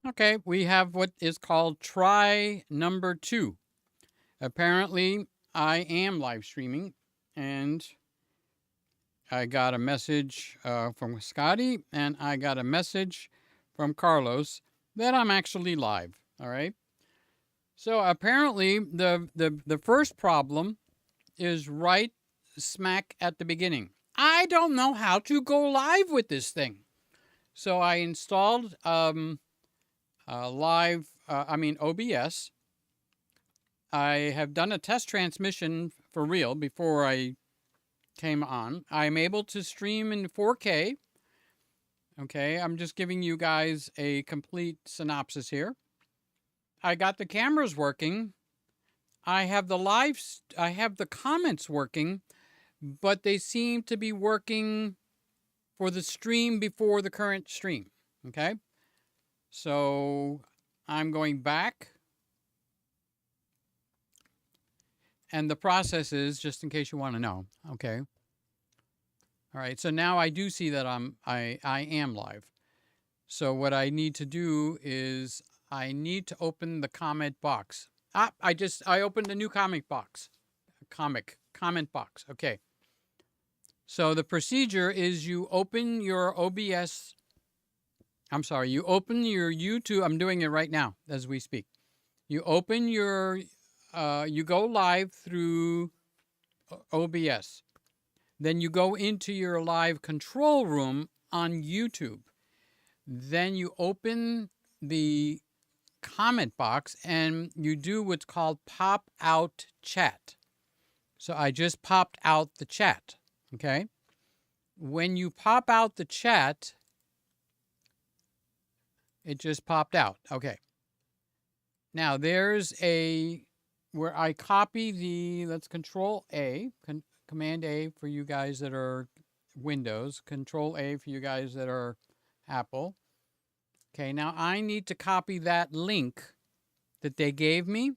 Okay, we have what is called try number 2. Apparently, I am live streaming, and I got a message from Scotty, and I got a message from Carlos that I'm actually live. All right. So apparently, the first problem is right smack at the beginning. I don't know how to go live with this thing. So I installed OBS. I have done a test transmission for real before I came on. I'm able to stream in 4K. Okay, I'm just giving you guys a complete synopsis here. I got the cameras working. I have the comments working, but they seem to be working for the stream before the current stream. Okay, so I'm going back. And the process is, just in case you want to know, okay. All right, so now I do see that I am live. So what I need to do is I need to open the comment box. I opened a new comment box. Comment box. Okay. So the procedure is you open your OBS. I'm sorry, you open your YouTube. I'm doing it right now as we speak. You open your you go live through OBS. Then you go into your live control room on YouTube. Then you open the comment box and you do what's called pop out chat. So I just popped out the chat. Okay. When you pop out the chat, it just popped out. Okay. Now there's where I copy let's Control A, Command A for you guys that are Windows, Control A for you guys that are Apple. Okay, now I need to copy that link that they gave me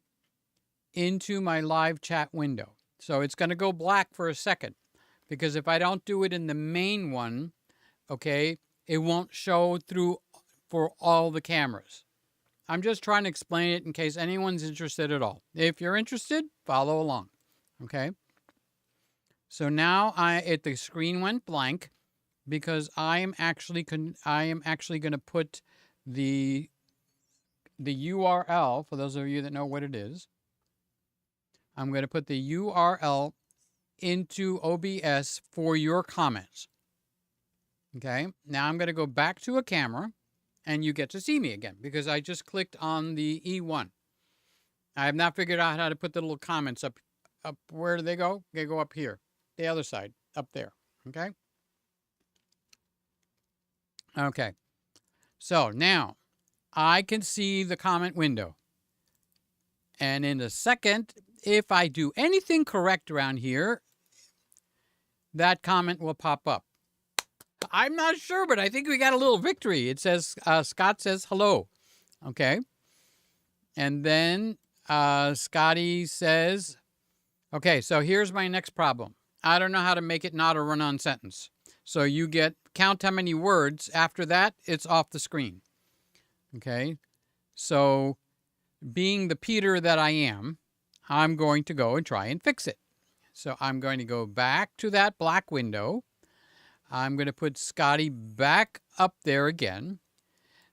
into my live chat window. So it's going to go black for a second because if I don't do it in the main one, okay, it won't show through for all the cameras. I'm just trying to explain it in case anyone's interested at all. If you're interested, follow along. Okay. So now the screen went blank because I am actually going to put the URL for those of you that know what it is. I'm going to put the URL into OBS for your comments. Okay. Now I'm going to go back to a camera. And you get to see me again because I just clicked on the E1. I have not figured out how to put the little comments up. Where do they go? They go up here. The other side. Up there. Okay? Okay. So now I can see the comment window. And in a second, if I do anything correct around here, that comment will pop up. I'm not sure, but I think we got a little victory. It says, Scott says hello. Okay. And then Scotty says, okay, so here's my next problem. I don't know how to make it not a run-on sentence. So you count how many words. After that, it's off the screen. Okay. So being the Peter that I am, I'm going to go and try and fix it. So I'm going to go back to that black window. I'm going to put Scotty back up there again.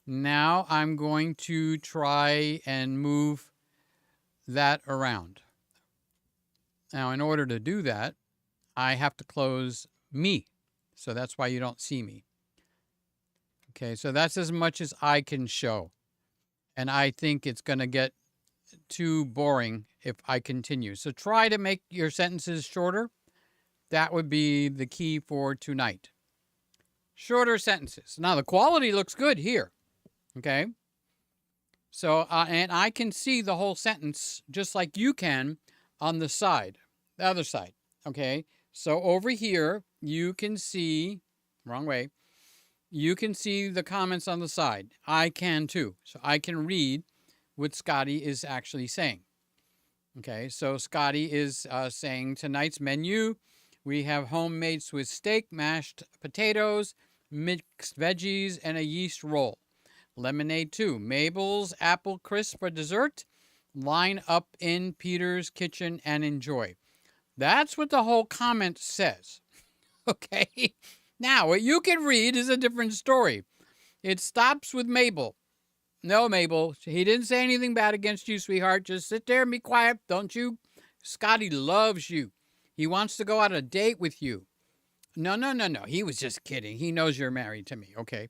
Now I'm going to try and move that around. Now, in order to do that, I have to close me. So that's why you don't see me. Okay, so that's as much as I can show. And I think it's going to get too boring if I continue. So try to make your sentences shorter. That would be the key for tonight. Shorter sentences. Now, the quality looks good here. Okay. So, and I can see the whole sentence just like you can on the side, the other side. Okay. So over here, you can see, wrong way, you can see the comments on the side. I can too. So I can read what Scotty is actually saying. Okay. So Scotty is saying tonight's menu. We have homemade Swiss steak, mashed potatoes, mixed veggies, and a yeast roll. Lemonade 2. Mabel's apple crisp for dessert. Line up in Peter's kitchen and enjoy. That's what the whole comment says. Okay? Now, what you can read is a different story. It stops with Mabel. No, Mabel, he didn't say anything bad against you, sweetheart. Just sit there and be quiet, don't you? Scotty loves you. He wants to go on a date with you. No. He was just kidding. He knows you're married to me, okay?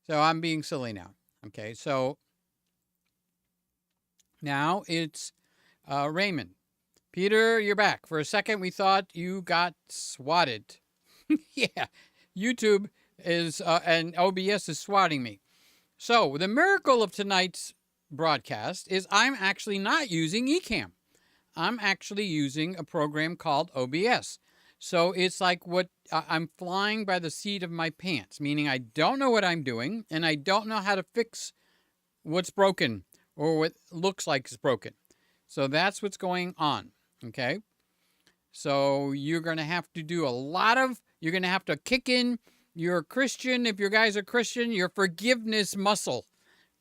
So I'm being silly now. Okay, so now it's Raymond. Peter, you're back. For a second, we thought you got swatted. Yeah, YouTube is, and OBS is swatting me. So the miracle of tonight's broadcast is I'm actually not using Ecamm. I'm actually using a program called OBS. So it's like what I'm flying by the seat of my pants, meaning I don't know what I'm doing and I don't know how to fix what's broken or what looks like it's broken. So that's what's going on, okay? So you're going to have to do you're going to have to kick in your Christian, if your guys are Christian, your forgiveness muscle,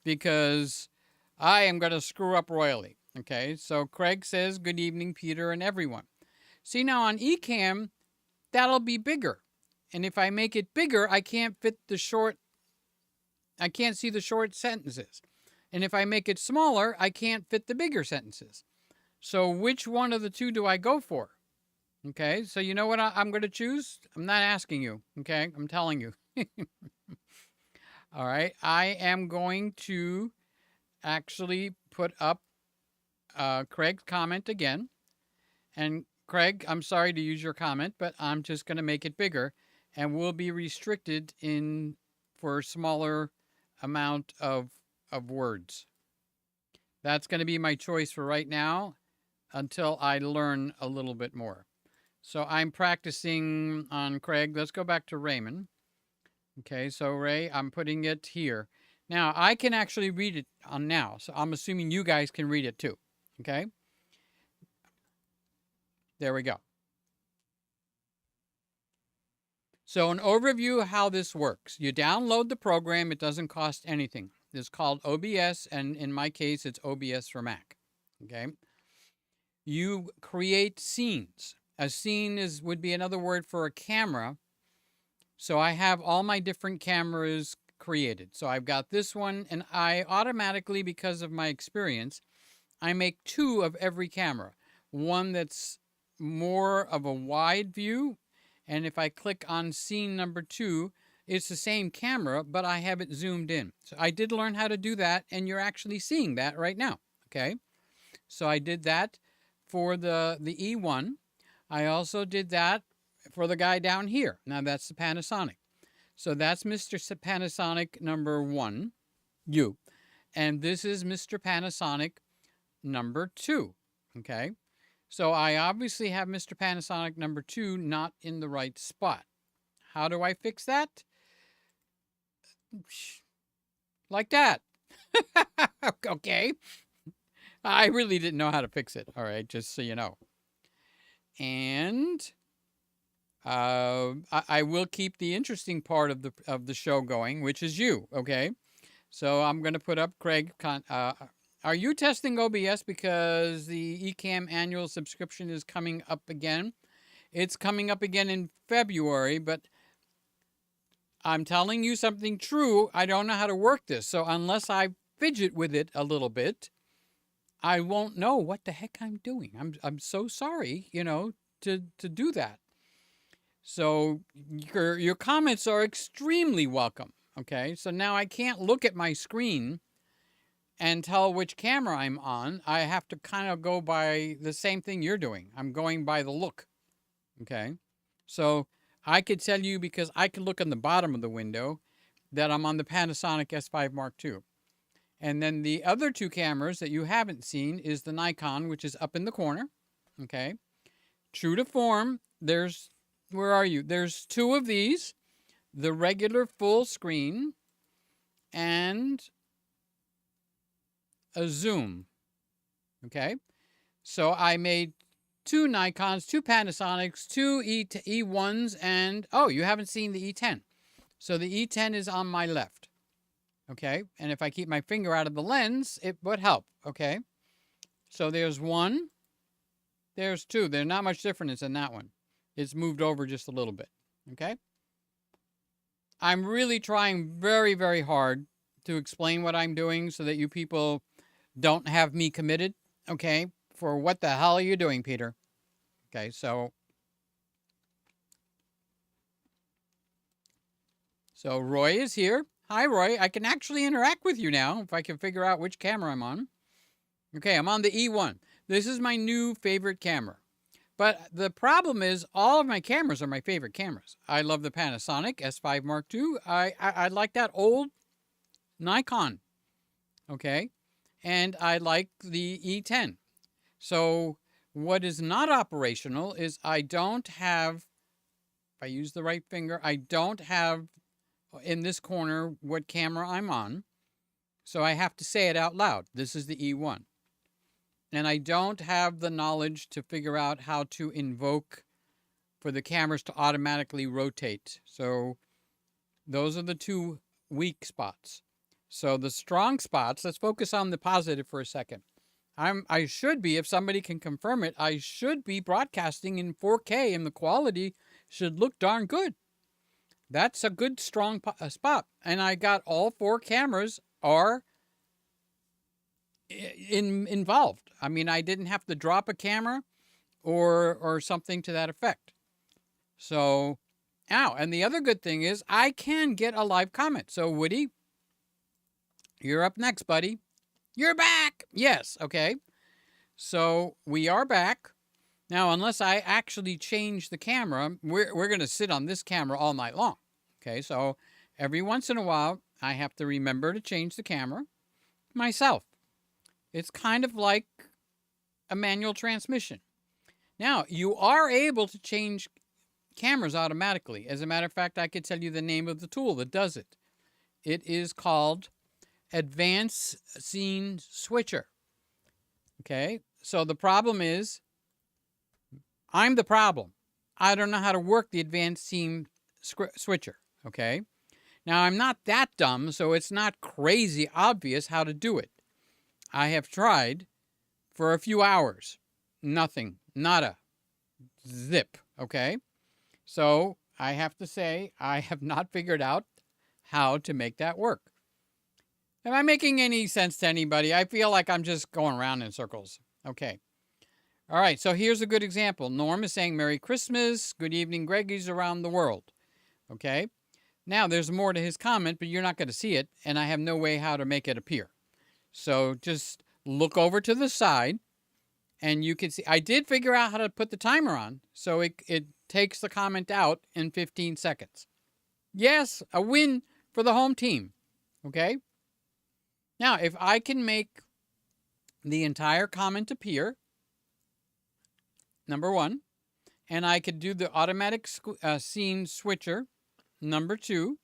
because I am going to screw up royally, okay? So Craig says, good evening, Peter and everyone. See, now on Ecamm, that'll be bigger. And if I make it bigger, I can't see the short sentences. And if I make it smaller, I can't fit the bigger sentences. So which one of the two do I go for? Okay, so you know what I'm going to choose? I'm not asking you, okay? I'm telling you. All right, I am going to actually put up Craig's comment again. And Craig, I'm sorry to use your comment, but I'm just going to make it bigger and we'll be restricted for a smaller amount of words. That's going to be my choice for right now until I learn a little bit more. So I'm practicing on Craig. Let's go back to Raymond. Okay, so Ray, I'm putting it here. Now, I can actually read it on now, so I'm assuming you guys can read it too. Okay? There we go. So an overview of how this works. You download the program. It doesn't cost anything. It's called OBS, and in my case, it's OBS for Mac. Okay? You create scenes. A scene would be another word for a camera. So I have all my different cameras created. So I've got this one, and I automatically, because of my experience, I make 2 of every camera. One that's more of a wide view, and if I click on scene number 2, it's the same camera, but I have it zoomed in. So I did learn how to do that, and you're actually seeing that right now. Okay, so I did that for the E1. I also did that for the guy down here. Now that's the Panasonic. So that's Mr. Panasonic number 1, you. And this is Mr. Panasonic number 2. Okay. So I obviously have Mr. Panasonic number 2 not in the right spot. How do I fix that? Like that. Okay. I really didn't know how to fix it. All right, just so you know. And I will keep the interesting part of the show going, which is you, okay? So I'm going to put up Craig. Are you testing OBS because the Ecamm annual subscription is coming up again? It's coming up again in February, but I'm telling you something true. I don't know how to work this. So unless I fidget with it a little bit, I won't know what the heck I'm doing. I'm so sorry, to do that. So your comments are extremely welcome. Okay, so now I can't look at my screen and tell which camera I'm on. I have to kind of go by the same thing you're doing. I'm going by the look. Okay, so I could tell you, because I can look on the bottom of the window, that I'm on the Panasonic S5 Mark II. And then the other 2 cameras that you haven't seen is the Nikon, which is up in the corner. Okay. True to form, where are you? There's 2 of these, the regular full screen and a zoom. Okay. So I made 2 Nikons, 2 Panasonics, 2 E1s, and, oh, you haven't seen the E10. So the E10 is on my left. Okay, and if I keep my finger out of the lens, it would help. Okay, so there's one, there's two. There's not much difference in that one. It's moved over just a little bit. Okay, I'm really trying very, very hard to explain what I'm doing so that you people don't have me committed. Okay, for what the hell are you doing, Peter? Okay, so Roy is here. Hi, Roy. I can actually interact with you now if I can figure out which camera I'm on. Okay, I'm on the E1. This is my new favorite camera. But the problem is all of my cameras are my favorite cameras. I love the Panasonic S5 Mark II. I like that old Nikon. Okay, and I like the E10. So what is not operational is I don't have, if I use the right finger, I don't have in this corner what camera I'm on. So I have to say it out loud. This is the E1. And I don't have the knowledge to figure out how to invoke for the cameras to automatically rotate. So those are the two weak spots. So the strong spots, let's focus on the positive for a second. I should be, if somebody can confirm it, I should be broadcasting in 4K and the quality should look darn good. That's a good, strong spot. And I got all four cameras are involved. I mean, I didn't have to drop a camera or something to that effect. So, and the other good thing is I can get a live comment. So, Woody, you're up next, buddy. You're back. Yes. Okay. So we are back. Now, unless I actually change the camera, we're going to sit on this camera all night long. Okay. So every once in a while, I have to remember to change the camera myself. It's kind of like a manual transmission. Now, you are able to change cameras automatically. As a matter of fact, I could tell you the name of the tool that does it. It is called Advanced Scene Switcher. Okay, so the problem is, I'm the problem. I don't know how to work the Advanced Scene Switcher. Okay, now I'm not that dumb, so it's not crazy obvious how to do it. I have tried for a few hours. Nothing. Nada. Zip. Okay, so I have to say I have not figured out how to make that work. Am I making any sense to anybody? I feel like I'm just going around in circles. Okay. All right, so here's a good example. Norm is saying Merry Christmas. Good evening, Greggies around the world. Okay. Now, there's more to his comment, but you're not going to see it, and I have no way how to make it appear. So just look over to the side, and you can see. I did figure out how to put the timer on, so it takes the comment out in 15 seconds. Yes, a win for the home team. Okay. Now, if I can make the entire comment appear, number one, and I could do the automatic scene switcher, number two,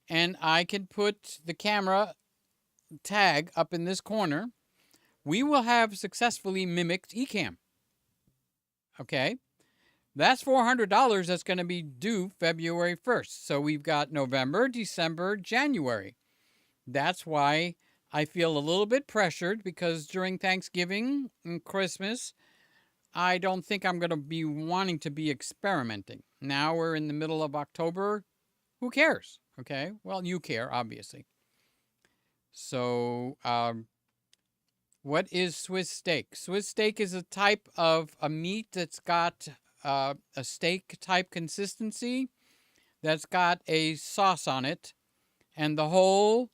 and I can put the camera tag up in this corner, we will have successfully mimicked Ecamm. Okay? That's $400 that's going to be due February 1st. So we've got November, December, January. That's why I feel a little bit pressured, because during Thanksgiving and Christmas, I don't think I'm going to be wanting to be experimenting. Now we're in the middle of October. Who cares? Okay. Well, you care, obviously. So, what is Swiss steak? Swiss steak is a type of a meat that's got a steak type consistency, that's got a sauce on it, and the whole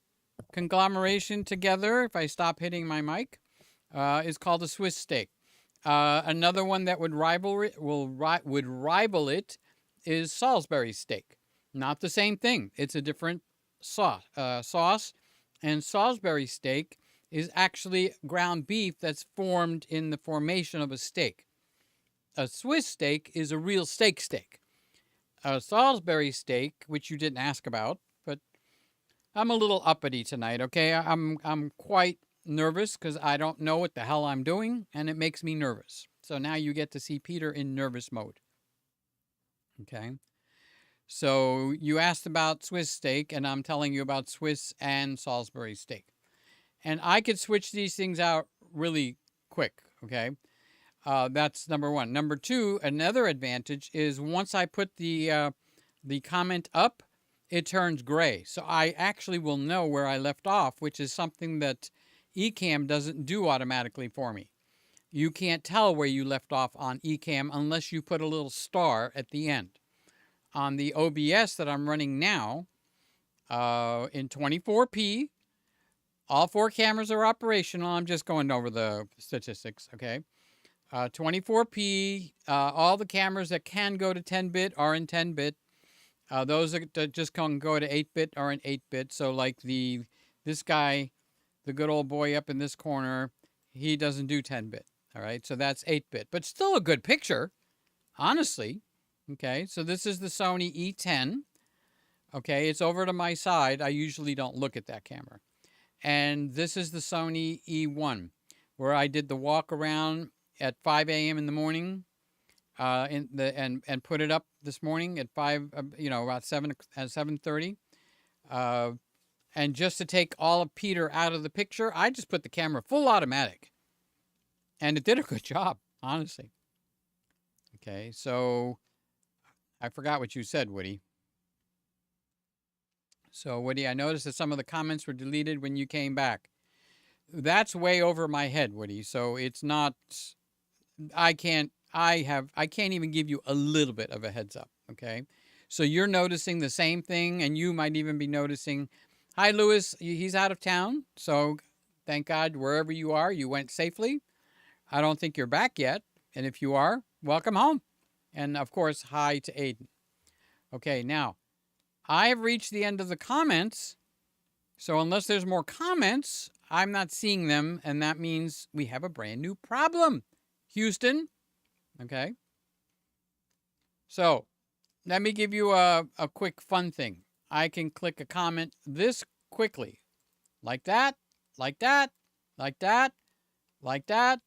conglomeration together, if I stop hitting my mic, is called a Swiss steak. Another one that would rival it is Salisbury steak. Not the same thing. It's a different sauce. And Salisbury steak is actually ground beef that's formed in the formation of a steak. A Swiss steak is a real steak. A Salisbury steak, which you didn't ask about, but I'm a little uppity tonight, okay? I'm quite nervous because I don't know what the hell I'm doing, and it makes me nervous. So now you get to see Peter in nervous mode. Okay? So you asked about Swiss steak, and I'm telling you about Swiss and Salisbury steak. And I could switch these things out really quick, okay? That's number one. Number two, another advantage is once I put the comment up, it turns gray. So I actually will know where I left off, which is something that Ecamm doesn't do automatically for me. You can't tell where you left off on Ecamm unless you put a little star at the end. On the OBS that I'm running now, in 24p, all 4 cameras are operational. I'm just going over the statistics, okay? 24p, all the cameras that can go to 10-bit are in 10-bit. Those that just can go to 8-bit are in 8-bit. So like this guy, the good old boy up in this corner, he doesn't do 10-bit. All right, so that's 8-bit, but still a good picture, honestly. Okay, so this is the Sony E10. Okay, it's over to my side. I usually don't look at that camera. And this is the Sony E1, where I did the walk around at 5 a.m. in the morning, and put it up this morning at 5, about 7:30. And just to take all of Peter out of the picture, I just put the camera full automatic, and it did a good job, honestly. Okay, so I forgot what you said, Woody. So, Woody, I noticed that some of the comments were deleted when you came back. That's way over my head, Woody. So it's not. I can't even give you a little bit of a heads up. Okay, so you're noticing the same thing, and you might even be noticing. Hi, Lewis. He's out of town, so thank God wherever you are, you went safely. I don't think you're back yet, and if you are, welcome home. And of course, hi to Aiden. Okay, now I have reached the end of the comments. So unless there's more comments, I'm not seeing them, and that means we have a brand new problem. Houston. Okay. So let me give you a quick fun thing. I can click a comment this quickly. Like that, like that, like that, like that.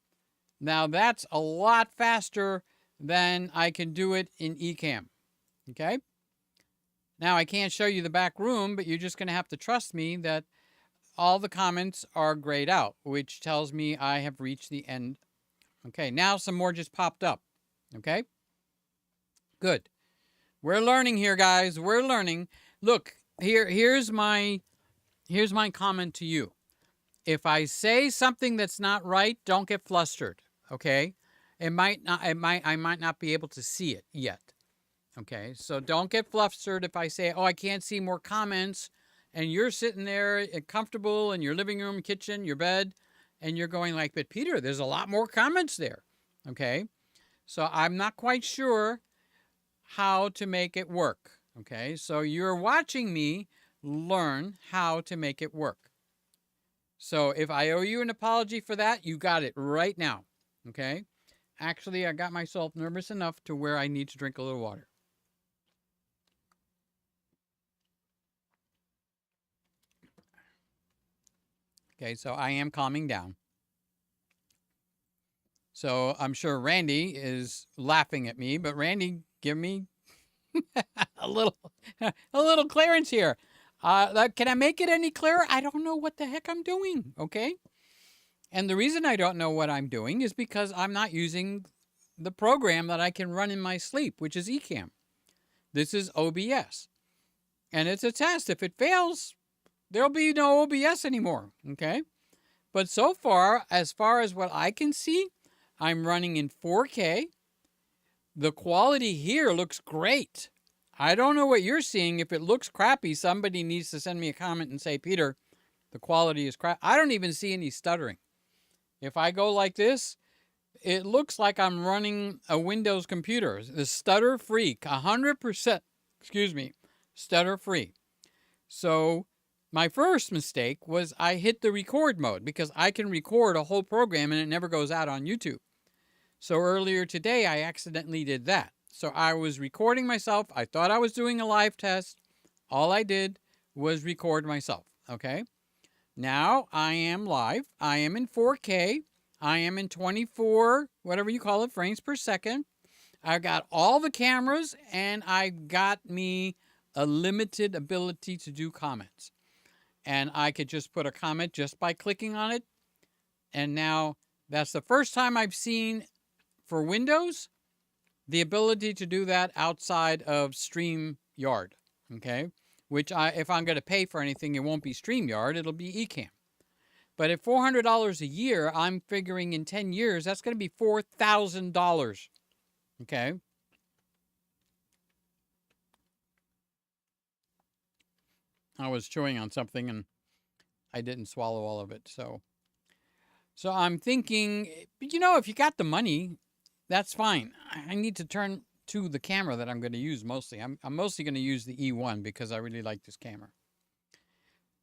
Now that's a lot faster than I can do it in Ecamm. Okay? Now I can't show you the back room, but you're just going to have to trust me that all the comments are grayed out, which tells me I have reached the end. Okay, now some more just popped up. Okay? Good. We're learning here, guys. We're learning. Look, here's my comment to you. If I say something that's not right, don't get flustered. Okay? I might not be able to see it yet. Okay? So don't get flustered if I say, "Oh, I can't see more comments," and you're sitting there comfortable in your living room, kitchen, your bed, and you're going like, "But Peter, there's a lot more comments there." Okay? So I'm not quite sure how to make it work. Okay? So you're watching me learn how to make it work. So if I owe you an apology for that, you got it right now. Okay? Actually, I got myself nervous enough to where I need to drink a little water. Okay, so I am calming down. So I'm sure Randy is laughing at me, but Randy, give me a little clearance here. Can I make it any clearer? I don't know what the heck I'm doing, okay? And the reason I don't know what I'm doing is because I'm not using the program that I can run in my sleep, which is Ecamm. This is OBS. And it's a test. If it fails, there'll be no OBS anymore, okay? But so far as what I can see, I'm running in 4K. The quality here looks great. I don't know what you're seeing. If it looks crappy, somebody needs to send me a comment and say, "Peter, the quality is crap." I don't even see any stuttering. If I go like this, it looks like I'm running a Windows computer. The stutter-free, 100%, stutter-free. So my first mistake was I hit the record mode because I can record a whole program and it never goes out on YouTube. So earlier today, I accidentally did that. So I was recording myself. I thought I was doing a live test. All I did was record myself, okay? Now I am live. I am in 4K. I am in 24, whatever you call it, frames per second. I got all the cameras, and I got me a limited ability to do comments. And I could just put a comment just by clicking on it. And now that's the first time I've seen for Windows the ability to do that outside of StreamYard. Okay, which if I'm going to pay for anything, it won't be StreamYard, it'll be Ecamm. But at $400 a year, I'm figuring in 10 years, that's going to be $4,000. Okay. I was chewing on something and I didn't swallow all of it. So I'm thinking, you know, if you got the money, that's fine. I need to turn to the camera that I'm going to use mostly. I'm mostly going to use the E1 because I really like this camera.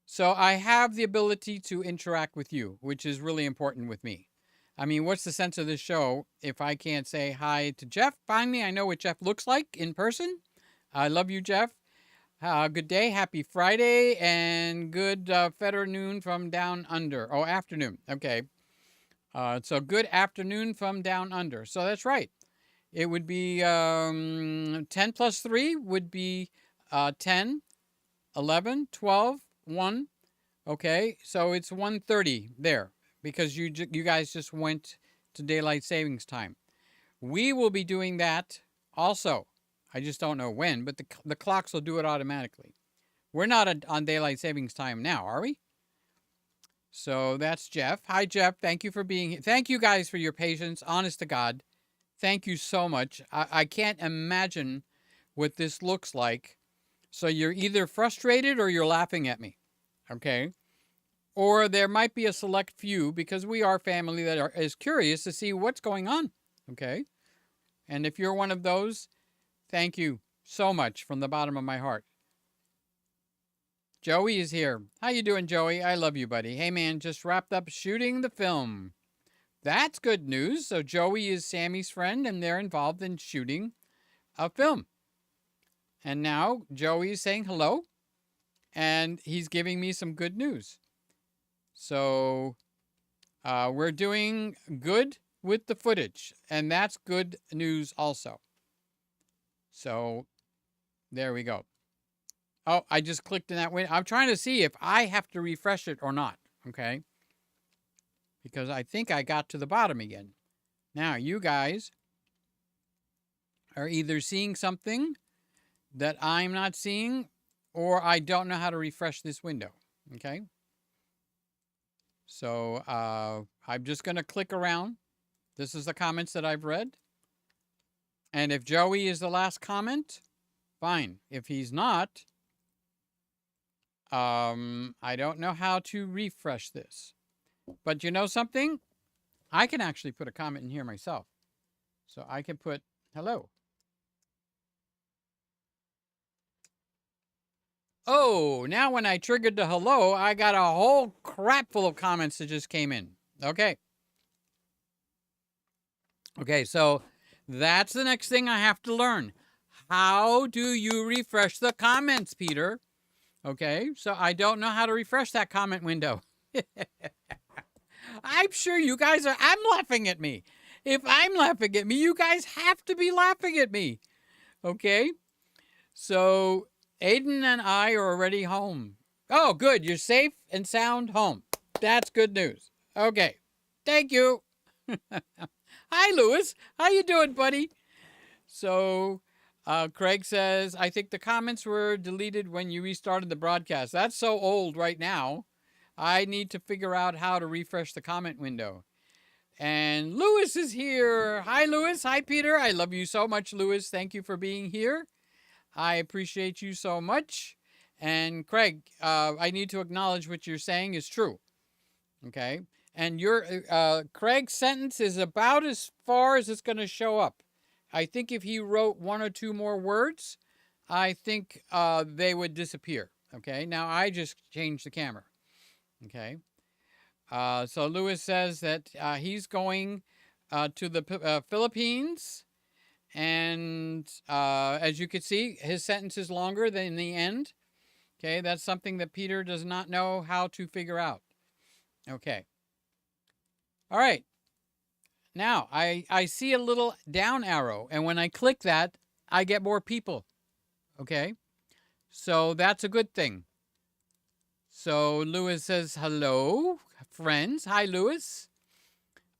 So I have the ability to interact with you, which is really important with me. I mean, what's the sense of this show if I can't say hi to Jeff? Finally, I know what Jeff looks like in person. I love you, Jeff. Good day, happy Friday, and good afternoon from down under. Oh, afternoon. Okay. So good afternoon from down under. So that's right. It would be 10 plus 3 would be 10, 11, 12, 1. Okay, so it's 1:30 there because you guys just went to daylight savings time. We will be doing that also. I just don't know when, but the clocks will do it automatically. We're not on daylight savings time now, are we? So that's Jeff. Hi, Jeff. Thank you for being here. Thank you guys for your patience. Honest to God. Thank you so much. I can't imagine what this looks like. So you're either frustrated or you're laughing at me. Okay? Or there might be a select few because we are family that is curious to see what's going on. Okay? And if you're one of those, thank you so much from the bottom of my heart. Joey is here. How you doing, Joey? I love you, buddy. Hey, man, just wrapped up shooting the film. That's good news. So Joey is Sammy's friend, and they're involved in shooting a film. And now Joey is saying hello, and he's giving me some good news. So we're doing good with the footage, and that's good news also. So there we go. Oh, I just clicked in that window. I'm trying to see if I have to refresh it or not, okay? Because I think I got to the bottom again. Now, you guys are either seeing something that I'm not seeing, or I don't know how to refresh this window, okay? So I'm just going to click around. This is the comments that I've read. And if Joey is the last comment, fine. If he's not, I don't know how to refresh this. But you know something? I can actually put a comment in here myself. So I can put hello. Oh, now when I triggered the hello, I got a whole crap full of comments that just came in. Okay. Okay, so that's the next thing I have to learn. How do you refresh the comments, Peter? Okay, so I don't know how to refresh that comment window. I'm sure you guys are, I'm laughing at me. If I'm laughing at me, you guys have to be laughing at me. Okay, so Aiden and I are already home. Oh, good, you're safe and sound home. That's good news. Okay, thank you. Hi, Lewis. How you doing, buddy? So Craig says, I think the comments were deleted when you restarted the broadcast. That's so old right now. I need to figure out how to refresh the comment window. And Lewis is here. Hi, Lewis. Hi, Peter. I love you so much, Lewis. Thank you for being here. I appreciate you so much. And Craig, I need to acknowledge what you're saying is true. Okay. And your Craig's sentence is about as far as it's going to show up. I think if he wrote one or two more words, I think they would disappear. Okay. Now I just changed the camera. Okay. So Lewis says that he's going to the Philippines. And as you can see, his sentence is longer than the end. Okay. That's something that Peter does not know how to figure out. Okay. All right. Now, I see a little down arrow, and when I click that, I get more people. Okay? So that's a good thing. So Lewis says, hello, friends. Hi, Lewis.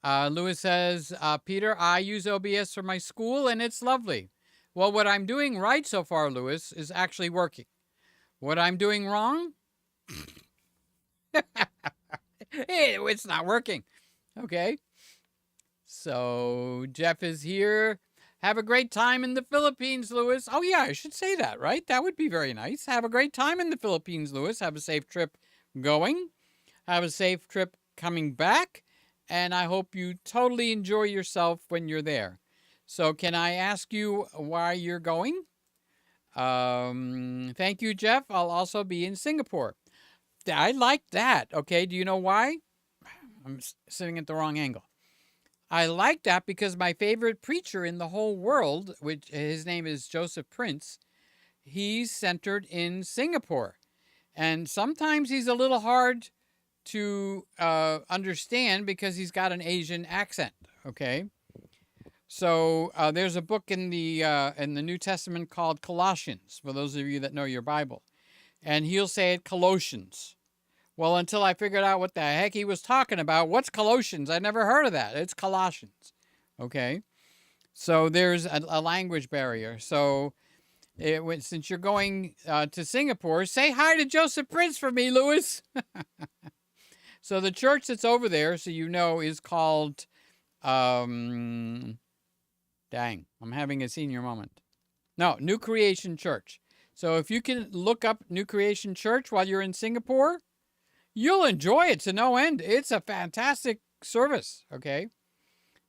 Lewis says, Peter, I use OBS for my school, and it's lovely. Well, what I'm doing right so far, Lewis, is actually working. What I'm doing wrong? It's not working. Okay. So Jeff is here. Have a great time in the Philippines, Lewis. Oh, yeah, I should say that, right? That would be very nice. Have a great time in the Philippines, Lewis. Have a safe trip going. Have a safe trip coming back. And I hope you totally enjoy yourself when you're there. So can I ask you why you're going? Thank you, Jeff. I'll also be in Singapore. I like that. Okay, do you know why? I'm sitting at the wrong angle. I like that because my favorite preacher in the whole world, which his name is Joseph Prince, he's centered in Singapore. And sometimes he's a little hard to understand because he's got an Asian accent, okay? So there's a book in the New Testament called Colossians, for those of you that know your Bible. And he'll say it Colossians. Well, until I figured out what the heck he was talking about, what's Colossians? I never heard of that. It's Colossians. Okay? So there's a language barrier. So since you're going to Singapore, say hi to Joseph Prince for me, Lewis. So the church that's over there, so you know, is called, dang, I'm having a senior moment. No, New Creation Church. So if you can look up New Creation Church while you're in Singapore, you'll enjoy it to no end. It's a fantastic service, okay?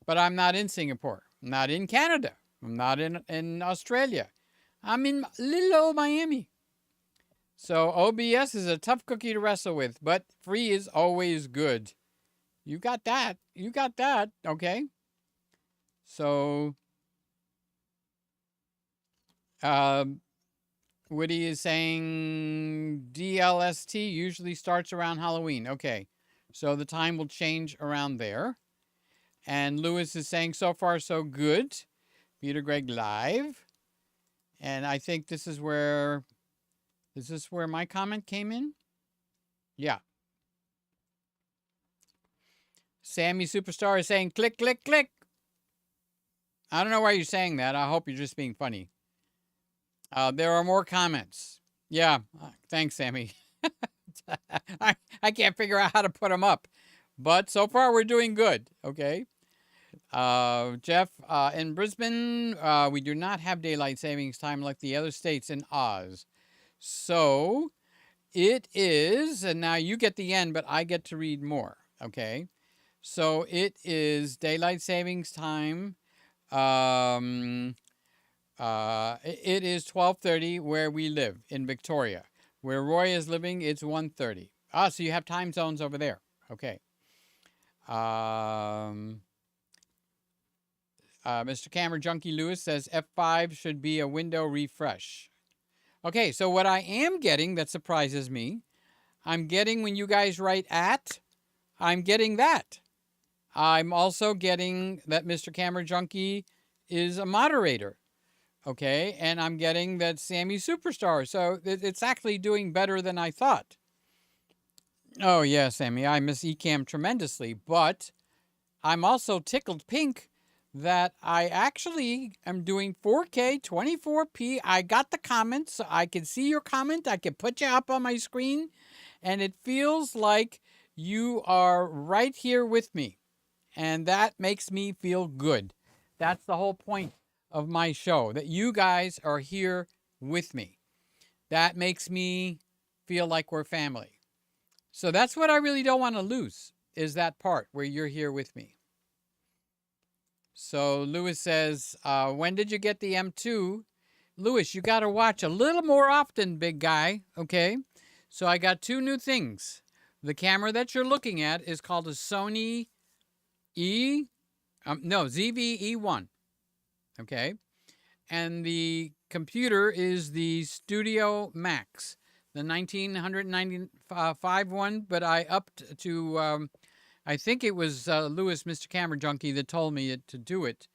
But I'm not in Singapore. I'm not in Canada. I'm not in Australia. I'm in little old Miami. So OBS is a tough cookie to wrestle with, but free is always good. You got that. You got that, okay? So Woody is saying DLST usually starts around Halloween. Okay, so the time will change around there. And Lewis is saying so far so good. Peter Greg live. And I think this is where my comment came in? Yeah. Sammy Superstar is saying click, click, click. I don't know why you're saying that. I hope you're just being funny. There are more comments. Yeah, thanks, Sammy. I can't figure out how to put them up. But so far, we're doing good, okay? Jeff, in Brisbane, we do not have daylight savings time like the other states in Oz. So it is, and now you get the end, but I get to read more, okay? So it is daylight savings time. It is 12:30 where we live in Victoria. Where Roy is living, it's 1:30. Ah, so you have time zones over there. Okay. Mr. Camera Junkie Lewis says F5 should be a window refresh. Okay, so what I am getting that surprises me, I'm getting when you guys write at, I'm getting that. I'm also getting that Mr. Camera Junkie is a moderator. Okay, and I'm getting that Sammy Superstar. So it's actually doing better than I thought. Oh, yeah, Sammy, I miss Ecamm tremendously. But I'm also tickled pink that I actually am doing 4K 24p. I got the comments, so I can see your comment. I can put you up on my screen. And it feels like you are right here with me. And that makes me feel good. That's the whole point of my show, that you guys are here with me. That makes me feel like we're family. So that's what I really don't want to lose, is that part where you're here with me. So Lewis says, when did you get the M2? Lewis, you got to watch a little more often, big guy, okay? So I got two new things. The camera that you're looking at is called a Sony ZV-E1. Okay, and the computer is the Studio Max, the 1995 one, but I upped to I think it was Lewis, Mr. Camera Junkie, that told me to do it.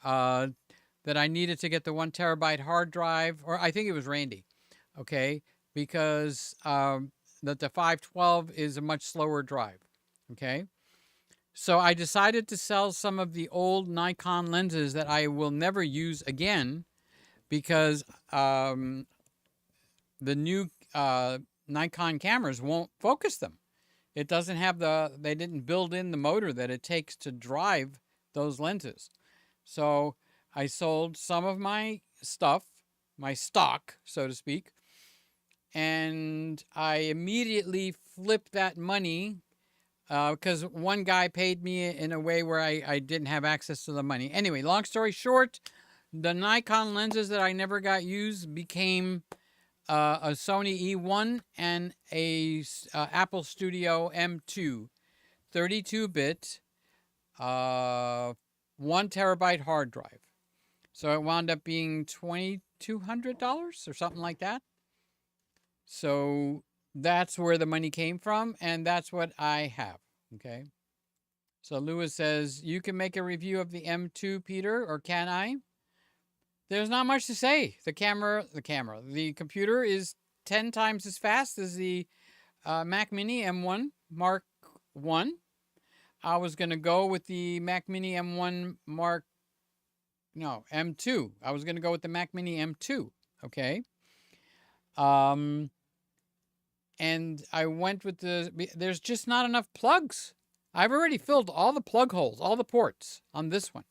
That I needed to get the 1 terabyte hard drive, or I think it was Randy. Okay, because that the 512 is a much slower drive. Okay, so I decided to sell some of the old Nikon lenses that I will never use again, because the new Nikon cameras won't focus them. It doesn't have they didn't build in the motor that it takes to drive those lenses. So I sold some of my stuff, my stock, so to speak, and I immediately flipped that money because one guy paid me in a way where I didn't have access to the money. Anyway, long story short, the Nikon lenses that I never got used became a Sony E1 and a Apple Studio M2, 32-bit, 1 terabyte hard drive. So it wound up being $2,200 or something like that. So that's where the money came from, and that's what I have. Okay. So Lewis says, you can make a review of the M2, Peter, or can I? There's not much to say. The computer is 10 times as fast as the Mac Mini M1 Mark I. I was going to go with the Mac Mini M2. I was going to go with the Mac Mini M2. Okay. And I went with there's just not enough plugs. I've already filled all the plug holes, all the ports on this one.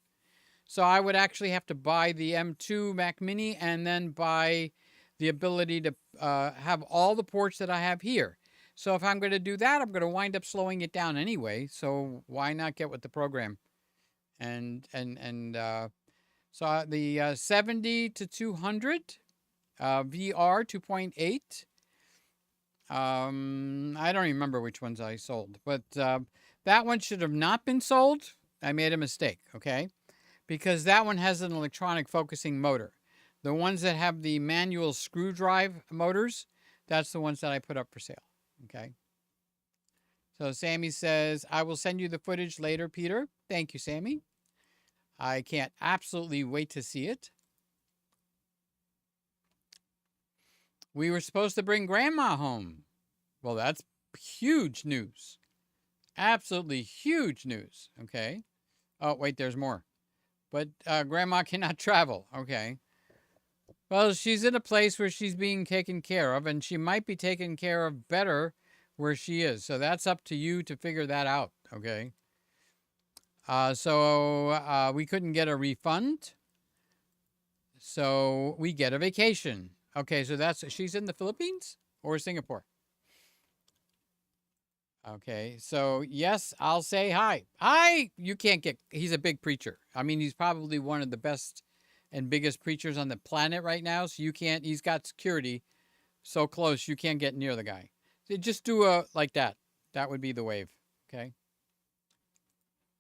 So I would actually have to buy the M2 Mac Mini and then buy the ability to have all the ports that I have here. So if I'm going to do that, I'm going to wind up slowing it down anyway. So why not get with the program? So the 70 to 200 VR 2.8. I don't remember which ones I sold, but that one should have not been sold. I made a mistake, okay? Because that one has an electronic focusing motor. The ones that have the manual screw drive motors, that's the ones that I put up for sale, okay? So Sammy says, I will send you the footage later, Peter. Thank you, Sammy. I can't absolutely wait to see it. We were supposed to bring Grandma home. Well, that's huge news. Absolutely huge news, okay? Oh, wait, there's more. But Grandma cannot travel. Okay. Well, she's in a place where she's being taken care of, and she might be taken care of better where she is. So that's up to you to figure that out. Okay. So we couldn't get a refund. So we get a vacation. Okay. So she's in the Philippines or Singapore? Okay, so yes, I'll say hi. Hi! He's a big preacher. I mean, he's probably one of the best and biggest preachers on the planet right now, so he's got security so close you can't get near the guy. So just do like that. That would be the wave, okay?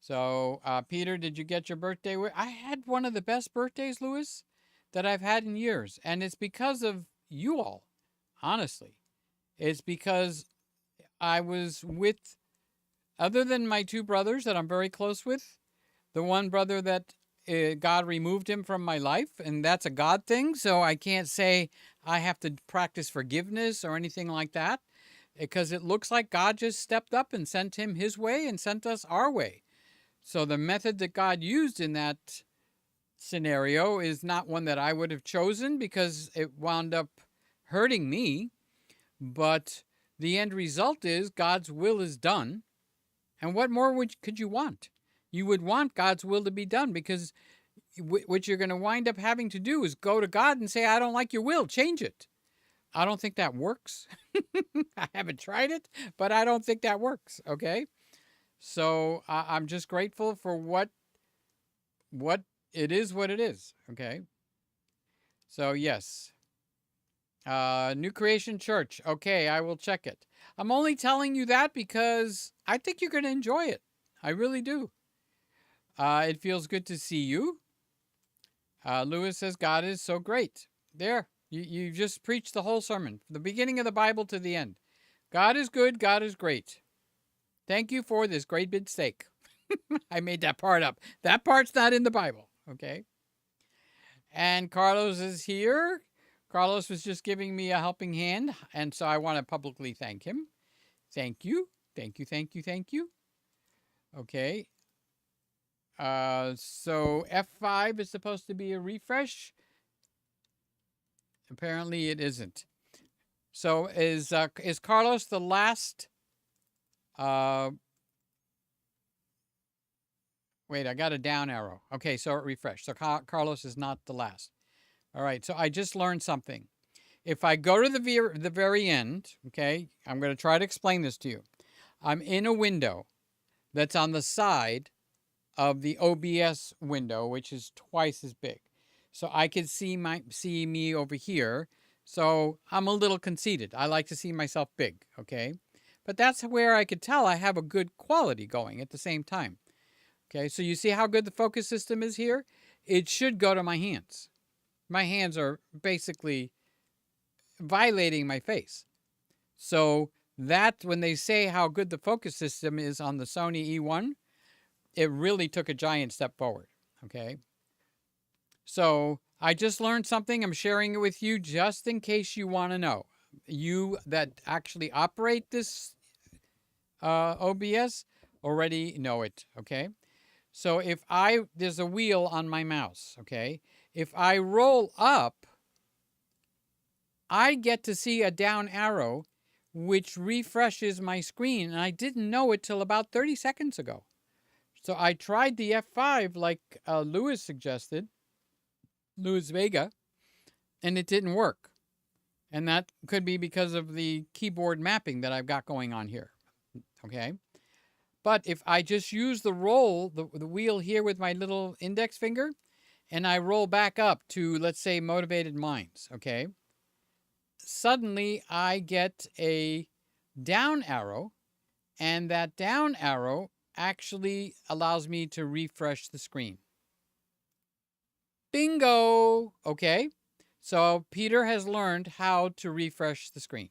So, Peter, did you get your birthday? I had one of the best birthdays, Louis, that I've had in years, and it's because of you all, honestly. It's because I was with, other than my 2 brothers that I'm very close with, the one brother that God removed him from my life, and that's a God thing, so I can't say I have to practice forgiveness or anything like that, because it looks like God just stepped up and sent him his way and sent us our way. So the method that God used in that scenario is not one that I would have chosen because it wound up hurting me, but the end result is God's will is done. And what more could you want? You would want God's will to be done, because what you're going to wind up having to do is go to God and say, I don't like your will, change it. I don't think that works. I haven't tried it, but I don't think that works, okay? So I'm just grateful for what it is, what it is, okay? So yes. New Creation Church. Okay, I will check it. I'm only telling you that because I think you're going to enjoy it. I really do. It feels good to see you. Lewis says, God is so great. There, you just preached the whole sermon, from the beginning of the Bible to the end. God is good. God is great. Thank you for this great big steak. I made that part up. That part's not in the Bible. Okay. And Carlos is here. Carlos was just giving me a helping hand, and so I want to publicly thank him. Thank you. Thank you, thank you, thank you. Okay. So F5 is supposed to be a refresh. Apparently it isn't. So is Carlos the last? Wait, I got a down arrow. Okay, so it refreshed. So Carlos is not the last. All right, so I just learned something. If I go to the very end, okay, I'm going to try to explain this to you. I'm in a window that's on the side of the OBS window, which is twice as big. So I can see me over here. So I'm a little conceited. I like to see myself big, okay? But that's where I could tell I have a good quality going at the same time. Okay, so you see how good the focus system is here? It should go to my hands. My hands are basically violating my face. So that, when they say how good the focus system is on the Sony E1, it really took a giant step forward, okay? So I just learned something. I'm sharing it with you just in case you want to know. You that actually operate this OBS already know it, okay? So there's a wheel on my mouse, okay? If I roll up, I get to see a down arrow, which refreshes my screen, and I didn't know it till about 30 seconds ago. So I tried the F5 like Louis suggested, Louis Vega, and it didn't work. And that could be because of the keyboard mapping that I've got going on here, okay? But if I just use the wheel here with my little index finger, and I roll back up to, let's say, Motivated Minds, okay? Suddenly I get a down arrow, and that down arrow actually allows me to refresh the screen. Bingo! Okay, so Peter has learned how to refresh the screen.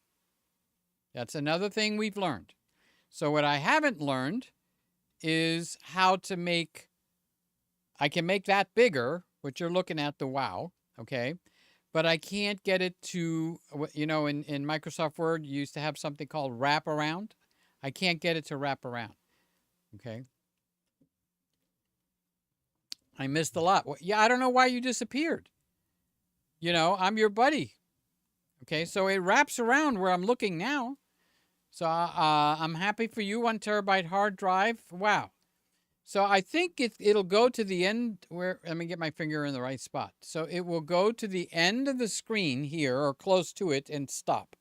That's another thing we've learned. So what I haven't learned is how to make, I can make that bigger, which you're looking at the wow, okay? But I can't get it to, you know, in Microsoft Word, you used to have something called wrap around. I can't get it to wrap around, okay? I missed a lot. Well, yeah, I don't know why you disappeared. You know, I'm your buddy. Okay, so it wraps around where I'm looking now. So I'm happy for you, 1 terabyte hard drive. Wow. So I think it'll go to the end where, let me get my finger in the right spot. So it will go to the end of the screen here or close to it and stop.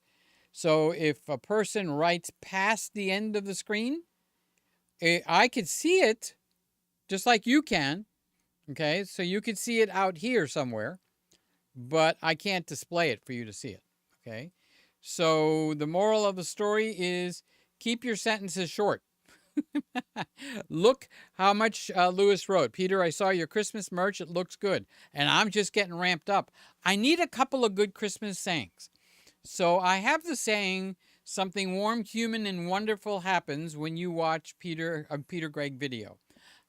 So if a person writes past the end of the screen, I could see it just like you can. Okay, so you could see it out here somewhere, but I can't display it for you to see it. Okay. So the moral of the story is keep your sentences short. Look how much Louis wrote. Peter, I saw your Christmas merch. It looks good. And I'm just getting ramped up. I need a couple of good Christmas sayings. So I have the saying, something warm, human, and wonderful happens when you watch a Peter Gregg video.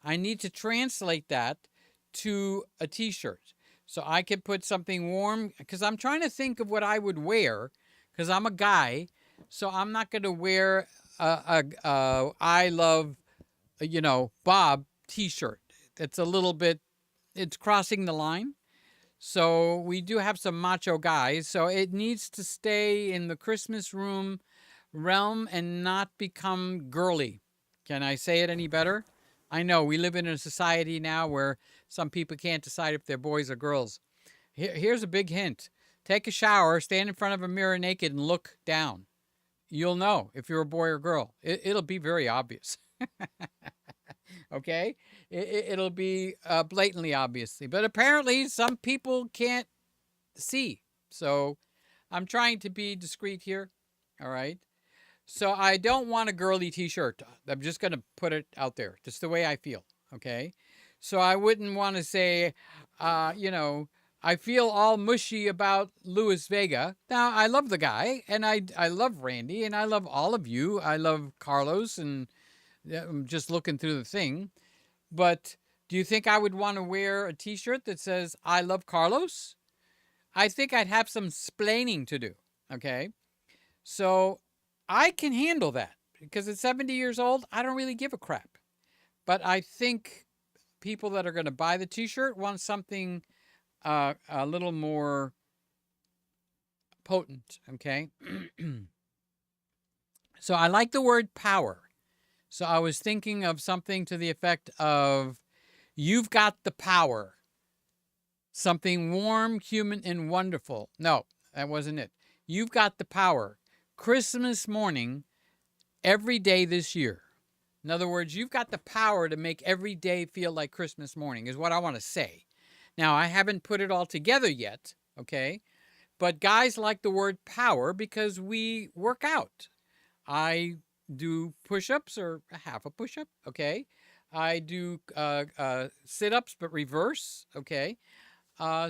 I need to translate that to a t-shirt. So I could put something warm, because I'm trying to think of what I would wear, because I'm a guy, so I'm not going to wear I love, you know, Bob t-shirt. It's a little bit, it's crossing the line. So we do have some macho guys, so it needs to stay in the Christmas room realm and not become girly. Can I say it any better? I know we live in a society now where some people can't decide if they're boys or girls. Here's a big hint. Take a shower, stand in front of a mirror naked, and look down. You'll know if you're a boy or girl. It'll be very obvious. Okay? It'll be blatantly obviously. But apparently some people can't see. So I'm trying to be discreet here. All right? So I don't want a girly t-shirt. I'm just going to put it out there. Just the way I feel. Okay? So I wouldn't want to say, you know, I feel all mushy about Louis Vega. Now, I love the guy, and I love Randy, and I love all of you. I love Carlos and I'm just looking through the thing. But do you think I would want to wear a t-shirt that says, I love Carlos? I think I'd have some splaining to do. Okay. So I can handle that because at 70 years old, I don't really give a crap. But I think people that are going to buy the t-shirt want something a little more potent. Okay. So I like the word power. So I was thinking of something to the effect of, you've got the power. Something warm, human, and wonderful. No, that wasn't it. You've got the power. Christmas morning, every day this year. In other words, you've got the power to make every day feel like Christmas morning, is what I want to say. Now, I haven't put it all together yet, okay? But guys like the word power because we work out. I do push-ups or half a push-up, okay? I do sit-ups, but reverse, okay?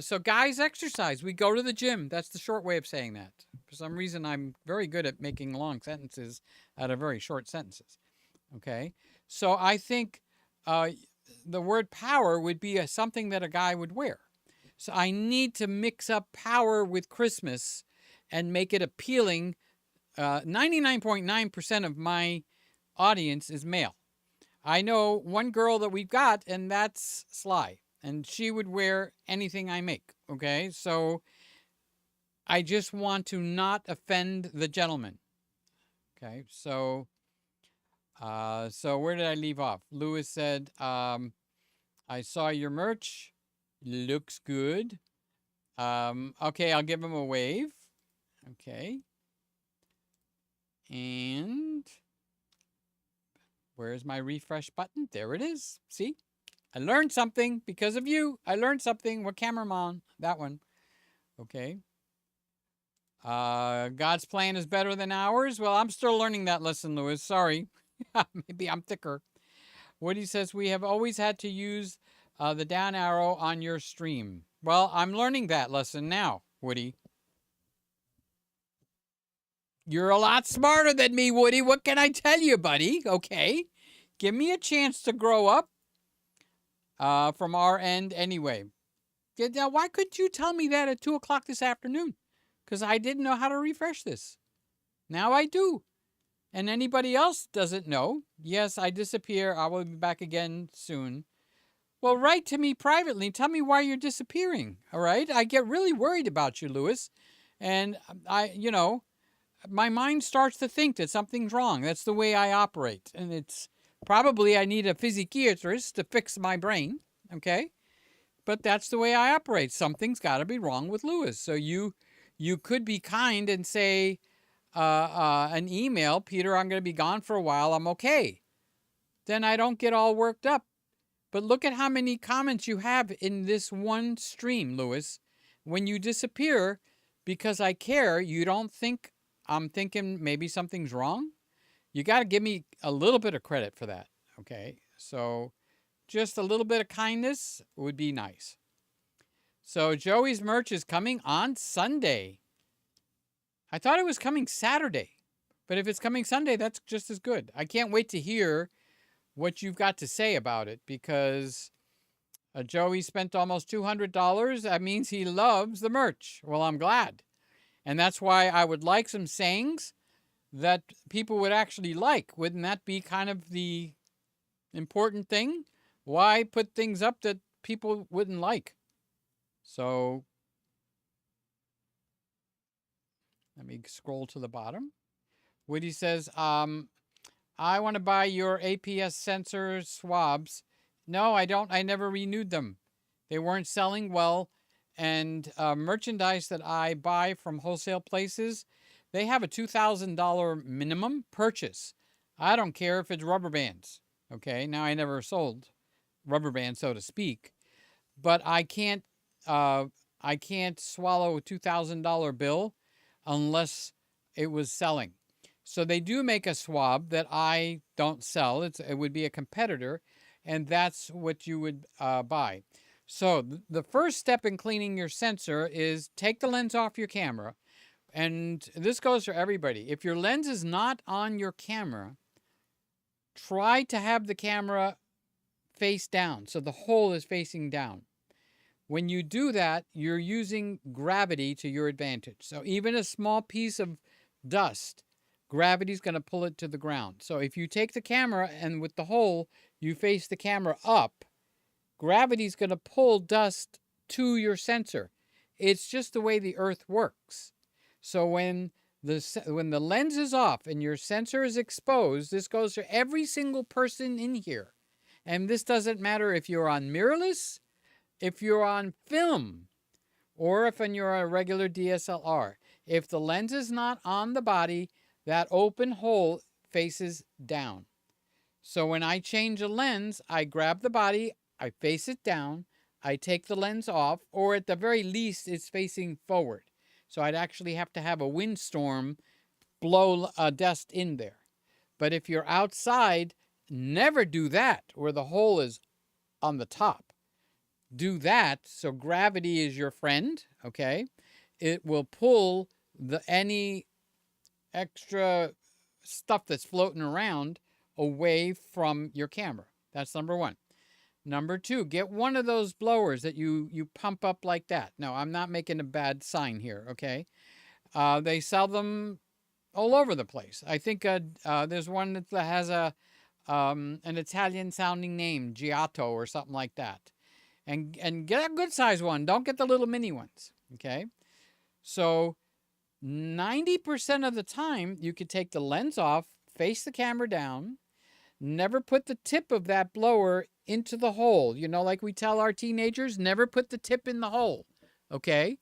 So guys exercise. We go to the gym. That's the short way of saying that. For some reason, I'm very good at making long sentences out of very short sentences, okay? So I think the word power would be something that a guy would wear. So I need to mix up power with Christmas and make it appealing. 99.9% of my audience is male. I know one girl that we've got, and that's Sly. And she would wear anything I make, okay? So I just want to not offend the gentleman, okay? So where did I leave off? Lewis said, I saw your merch. Looks good. Okay, I'll give him a wave. Okay. And where's my refresh button? There it is. See? I learned something because of you. I learned something. What camera am I on? That one. Okay. God's plan is better than ours. Well, I'm still learning that lesson, Lewis. Sorry. Maybe I'm thicker. Woody says, we have always had to use the down arrow on your stream. Well, I'm learning that lesson now, Woody. You're a lot smarter than me, Woody. What can I tell you, buddy? Okay. Give me a chance to grow up. From our end anyway. Now, why couldn't you tell me that at 2 o'clock this afternoon? Because I didn't know how to refresh this. Now I do. And anybody else doesn't know. Yes, I disappear. I will be back again soon. Well, write to me privately. Tell me why you're disappearing. All right? I get really worried about you, Lewis. And my mind starts to think that something's wrong. That's the way I operate. And it's probably I need a psychiatrist to fix my brain, okay? But that's the way I operate. Something's got to be wrong with Lewis. So you could be kind and say an email, Peter, I'm going to be gone for a while. I'm okay. Then I don't get all worked up. But look at how many comments you have in this one stream, Lewis. When you disappear, because I care, you don't think I'm thinking maybe something's wrong? You got to give me a little bit of credit for that, okay? So just a little bit of kindness would be nice. So Joey's merch is coming on Sunday. I thought it was coming Saturday, but if it's coming Sunday, that's just as good. I can't wait to hear what you've got to say about it because Joey spent almost $200. That means he loves the merch. Well, I'm glad. And that's why I would like some sayings that people would actually like. Wouldn't that be kind of the important thing? Why put things up that people wouldn't like? So let me scroll to the bottom. Woody says, I want to buy your APS sensor swabs. No, I don't. I never renewed them. They weren't selling well. And merchandise that I buy from wholesale places, they have a $2,000 minimum purchase. I don't care if it's rubber bands. Okay, now I never sold rubber bands, so to speak, but I can't swallow a $2,000 bill unless it was selling. So they do make a swab that I don't sell. It would be a competitor, and that's what you would buy. So the first step in cleaning your sensor is take the lens off your camera. And this goes for everybody. If your lens is not on your camera, try to have the camera face down, so the hole is facing down. When you do that, you're using gravity to your advantage. So even a small piece of dust, gravity's going to pull it to the ground. So if you take the camera and with the hole, you face the camera up, gravity's going to pull dust to your sensor. It's just the way the Earth works. So when the lens is off and your sensor is exposed, this goes to every single person in here. And this doesn't matter if you're on mirrorless, if you're on film, or if you're a regular DSLR. If the lens is not on the body, that open hole faces down. So when I change a lens, I grab the body, I face it down, I take the lens off, or at the very least, it's facing forward. So I'd actually have to have a windstorm blow dust in there. But if you're outside, never do that where the hole is on the top. Do that so gravity is your friend, okay? It will pull any extra stuff that's floating around away from your camera. That's number one. Number two, get one of those blowers that you pump up like that. No, I'm not making a bad sign here, okay? They sell them all over the place. I think there's one that has an Italian-sounding name, Giotto or something like that. And get a good-sized one. Don't get the little mini ones, okay? So 90% of the time, you could take the lens off, face the camera down, never put the tip of that blower into the hole. You know, like we tell our teenagers, never put the tip in the hole, okay?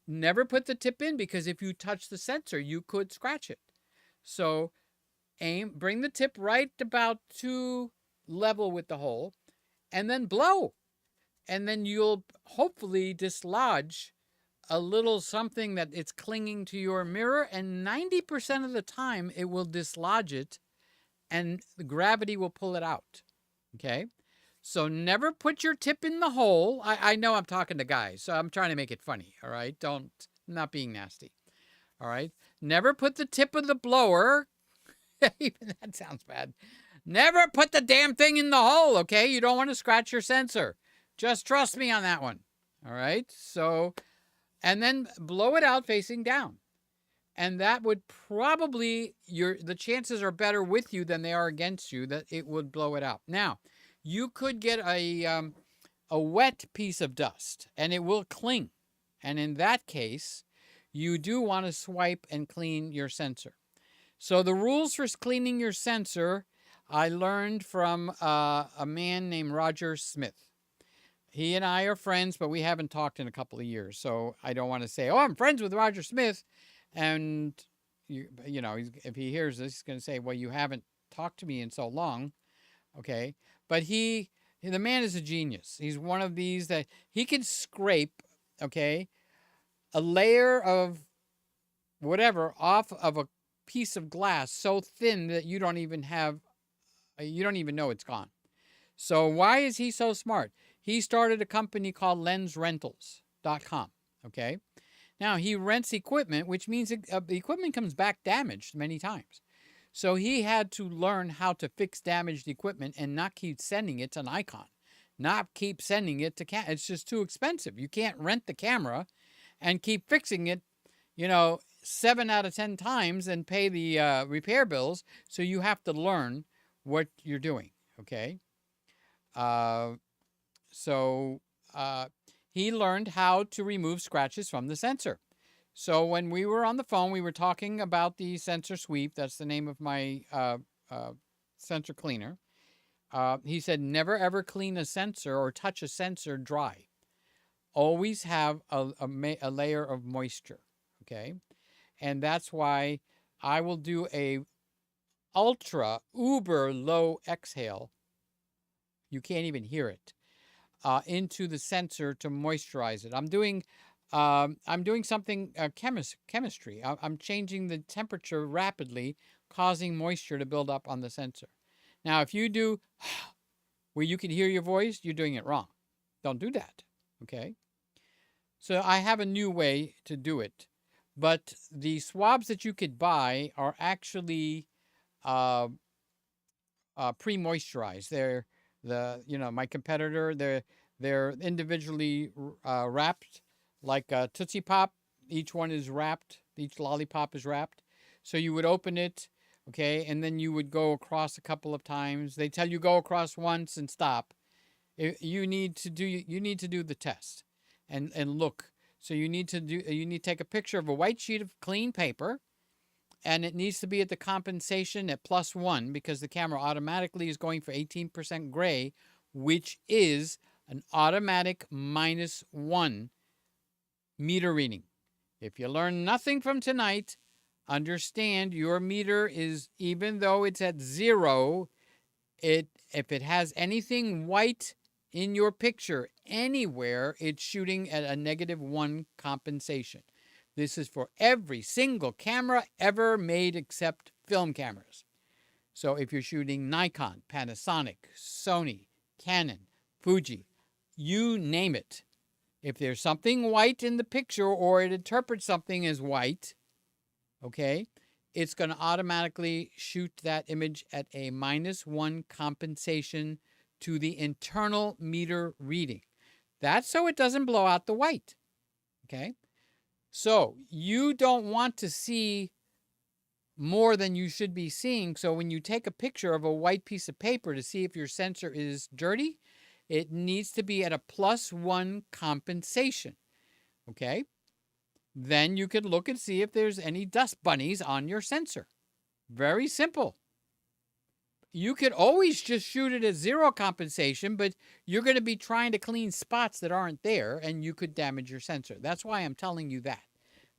Never put the tip in because if you touch the sensor, you could scratch it. So bring the tip right about to level with the hole and then blow. And then you'll hopefully dislodge a little something that it's clinging to your mirror, and 90% of the time it will dislodge it and the gravity will pull it out, okay? So never put your tip in the hole. I know I'm talking to guys, so I'm trying to make it funny, all right? I'm not being nasty, all right? Never put the tip of the blower, even that sounds bad. Never put the damn thing in the hole, okay? You don't want to scratch your sensor. Just trust me on that one, all right? So, and then blow it out facing down. And that would probably, the chances are better with you than they are against you that it would blow it out. Now, you could get a wet piece of dust and it will cling. And in that case, you do want to swipe and clean your sensor. So the rules for cleaning your sensor, I learned from a man named Roger Smith. He and I are friends, but we haven't talked in a couple of years. So I don't want to say, oh, I'm friends with Roger Smith. And, you know, if he hears this, he's going to say, well, you haven't talked to me in so long. Okay. But the man is a genius. He's one of these that he can scrape, okay, a layer of whatever off of a piece of glass so thin that you don't even know it's gone. So why is he so smart? He started a company called LensRentals.com, okay? Now, he rents equipment, which means the equipment comes back damaged many times. So he had to learn how to fix damaged equipment and not keep sending it to Nikon, not keep sending it to Canon. It's just too expensive. You can't rent the camera and keep fixing it, 7 out of 10 times and pay the repair bills. So you have to learn what you're doing, okay? He learned how to remove scratches from the sensor. So when we were on the phone, we were talking about the sensor sweep. That's the name of my sensor cleaner. He said, never ever clean a sensor or touch a sensor dry. Always have a layer of moisture, okay? And that's why I will do a uber low exhale. You can't even hear it. Into the sensor to moisturize it. I'm doing something chemistry. I'm changing the temperature rapidly, causing moisture to build up on the sensor. Now, if you do where you can hear your voice, you're doing it wrong. Don't do that, okay? So I have a new way to do it. But the swabs that you could buy are actually pre-moisturized. My competitor, they're individually wrapped like a Tootsie Pop. Each one is wrapped. Each lollipop is wrapped. So you would open it, okay, and then you would go across a couple of times. They tell you go across once and stop. You need to do the test, and look. So you need to take a picture of a white sheet of clean paper, and it needs to be at the compensation at +1 because the camera automatically is going for 18% gray, which is an automatic -1 meter reading. If you learn nothing from tonight, understand your meter is, even though it's at 0, if it has anything white in your picture anywhere, it's shooting at a -1 compensation. This is for every single camera ever made except film cameras. So if you're shooting Nikon, Panasonic, Sony, Canon, Fuji, you name it, if there's something white in the picture or it interprets something as white, okay, it's going to automatically shoot that image at a -1 compensation to the internal meter reading. That's so it doesn't blow out the white, okay? So you don't want to see more than you should be seeing. So when you take a picture of a white piece of paper to see if your sensor is dirty, it needs to be at a +1 compensation, okay? Then you could look and see if there's any dust bunnies on your sensor. Very simple. You could always just shoot it at 0 compensation, but you're going to be trying to clean spots that aren't there, and you could damage your sensor. That's why I'm telling you that,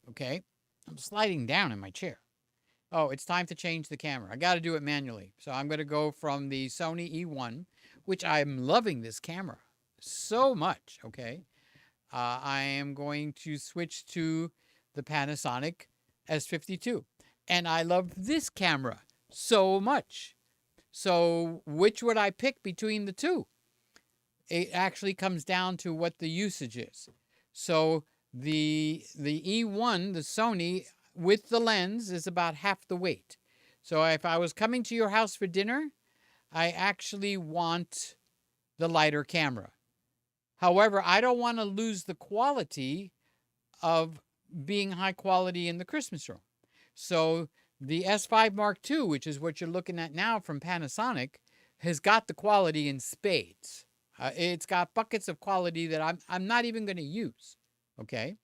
okay? I'm sliding down in my chair. Oh, it's time to change the camera. I got to do it manually. So I'm going to go from the Sony E1, which I'm loving this camera so much, okay? I am going to switch to the Panasonic S52. And I love this camera so much. So which would I pick between the two? It actually comes down to what the usage is. So the E1, the Sony, with the lens is about half the weight. So if I was coming to your house for dinner, I actually want the lighter camera. However, I don't want to lose the quality of being high quality in the Christmas room. So the S5 Mark II, which is what you're looking at now from Panasonic, has got the quality in spades. It's got buckets of quality that I'm not even going to use, okay?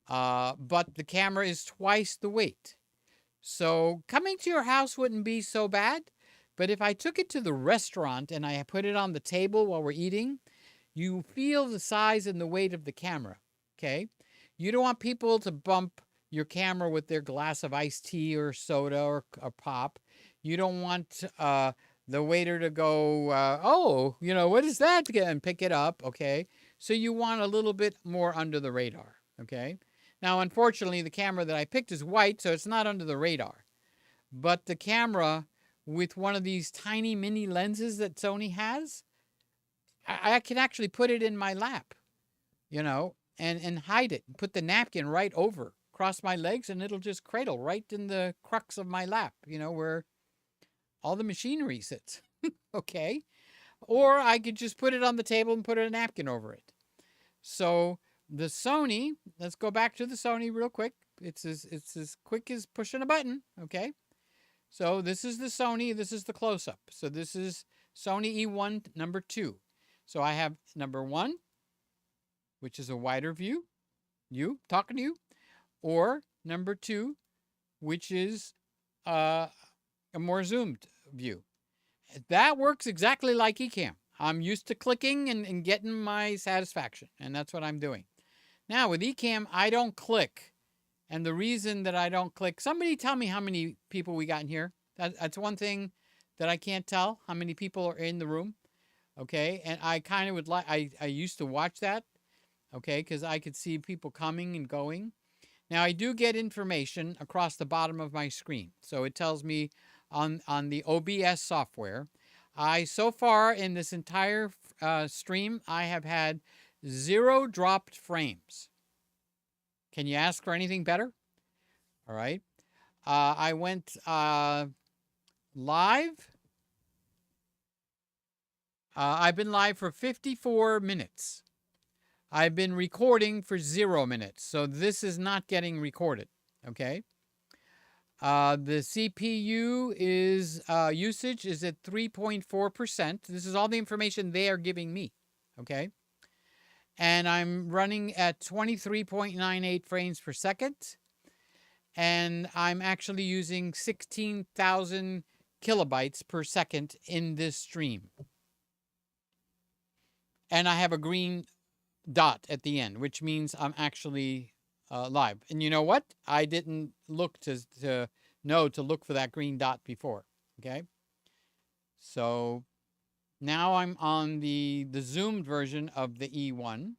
But the camera is twice the weight. So coming to your house wouldn't be so bad. But if I took it to the restaurant and I put it on the table while we're eating, you feel the size and the weight of the camera, okay? You don't want people to bump your camera with their glass of iced tea or soda or pop. You don't want the waiter to go, what is that? And pick it up, okay? So you want a little bit more under the radar, okay? Now, unfortunately, the camera that I picked is white, so it's not under the radar. But the camera with one of these tiny mini lenses that Sony has, I can actually put it in my lap, and hide it. Put the napkin right over, cross my legs, and it'll just cradle right in the crux of my lap, where all the machinery sits, okay? Or I could just put it on the table and put a napkin over it. So the Sony, let's go back to the Sony real quick. It's as quick as pushing a button, okay? So this is the Sony, this is the close-up. So this is Sony E1 number 2. So I have number 1, which is a wider view, talking to you, or number 2, which is a more zoomed view. That works exactly like Ecamm. I'm used to clicking and getting my satisfaction, and that's what I'm doing. Now, with Ecamm, I don't click. And the reason that I don't click, somebody tell me how many people we got in here. That's one thing that I can't tell, how many people are in the room. Okay, and I kind of would like, I used to watch that, okay, because I could see people coming and going. Now, I do get information across the bottom of my screen. So it tells me on the OBS software, so far in this entire stream, I have had 0 dropped frames. Can you ask for anything better? All right. I went live I've been live for 54 minutes. I've been recording for 0 minutes, so this is not getting recorded, okay? The CPU is usage is at 3.4%. This is all the information they are giving me, okay? And I'm running at 23.98 frames per second. And I'm actually using 16,000 kilobytes per second in this stream. And I have a green dot at the end, which means I'm actually live. And you know what? I didn't look to look for that green dot before. Okay. So now I'm on the zoomed version of the E1.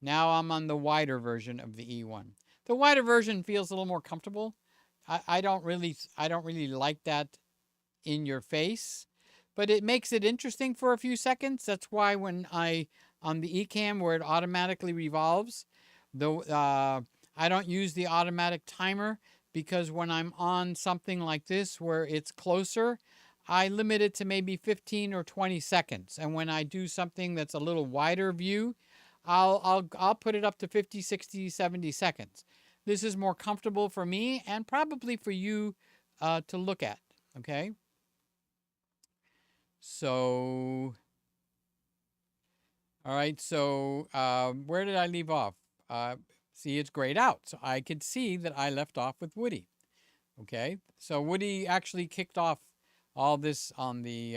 Now I'm on the wider version of the E1. The wider version feels a little more comfortable. I don't really like that in your face, but it makes it interesting for a few seconds. That's why when on the eCam where it automatically revolves, I don't use the automatic timer, because when I'm on something like this where it's closer, I limit it to maybe 15 or 20 seconds. And when I do something that's a little wider view, I'll put it up to 50, 60, 70 seconds. This is more comfortable for me and probably for you to look at, okay? So, all right, so where did I leave off? See, it's grayed out, so I could see that I left off with Woody, okay? So Woody actually kicked off all this on the,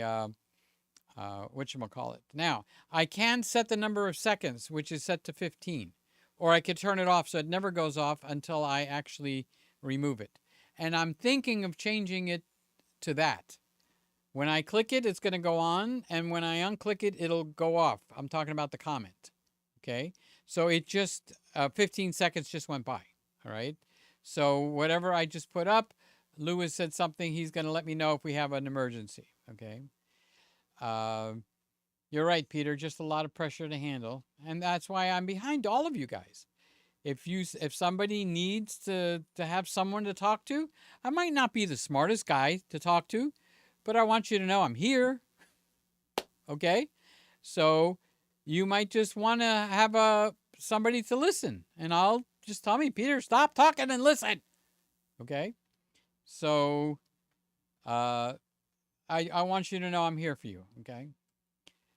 whatchamacallit. Now, I can set the number of seconds, which is set to 15. Or I could turn it off so it never goes off until I actually remove it. And I'm thinking of changing it to that. When I click it, it's going to go on. And when I unclick it, it'll go off. I'm talking about the comment. Okay? So it just, 15 seconds just went by. All right? So whatever I just put up, Lewis said something. He's going to let me know if we have an emergency. Okay? You're right, Peter. Just a lot of pressure to handle. And that's why I'm behind all of you guys. If somebody needs to have someone to talk to, I might not be the smartest guy to talk to, but I want you to know I'm here. Okay? So you might just want to have somebody to listen. And I'll just tell me, Peter, stop talking and listen. Okay? So I want you to know I'm here for you. Okay?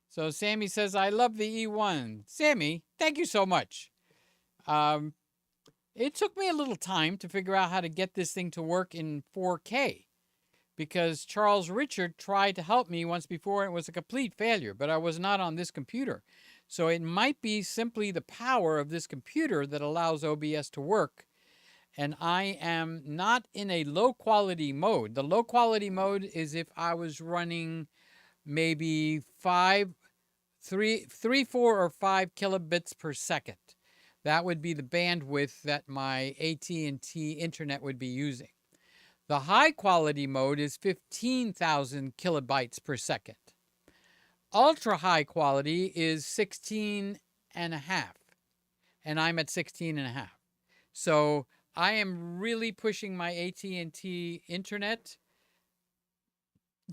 So Sammy says, I love the E1. Sammy, thank you so much. It took me a little time to figure out how to get this thing to work in 4K, because Charles Richard tried to help me once before and it was a complete failure, but I was not on this computer. So it might be simply the power of this computer that allows OBS to work. And I am not in a low quality mode. The low quality mode is if I was running maybe 3, 4, or 5 kilobits per second. That would be the bandwidth that my AT&T internet would be using. The high quality mode is 15,000 kilobytes per second. Ultra high quality is 16 and a half. And I'm at 16 and a half. So I am really pushing my AT&T internet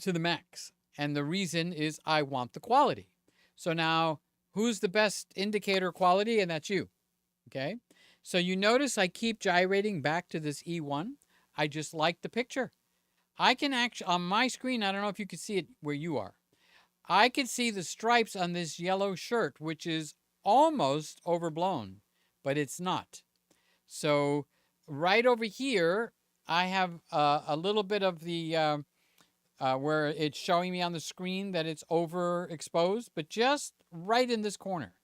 to the max. And the reason is I want the quality. So now, who's the best indicator quality? And that's you. Okay? So you notice I keep gyrating back to this E1. I just like the picture. I can actually, on my screen, I don't know if you can see it where you are. I can see the stripes on this yellow shirt, which is almost overblown, but it's not. So right over here, I have a little bit of the... where it's showing me on the screen that it's overexposed, but just right in this corner.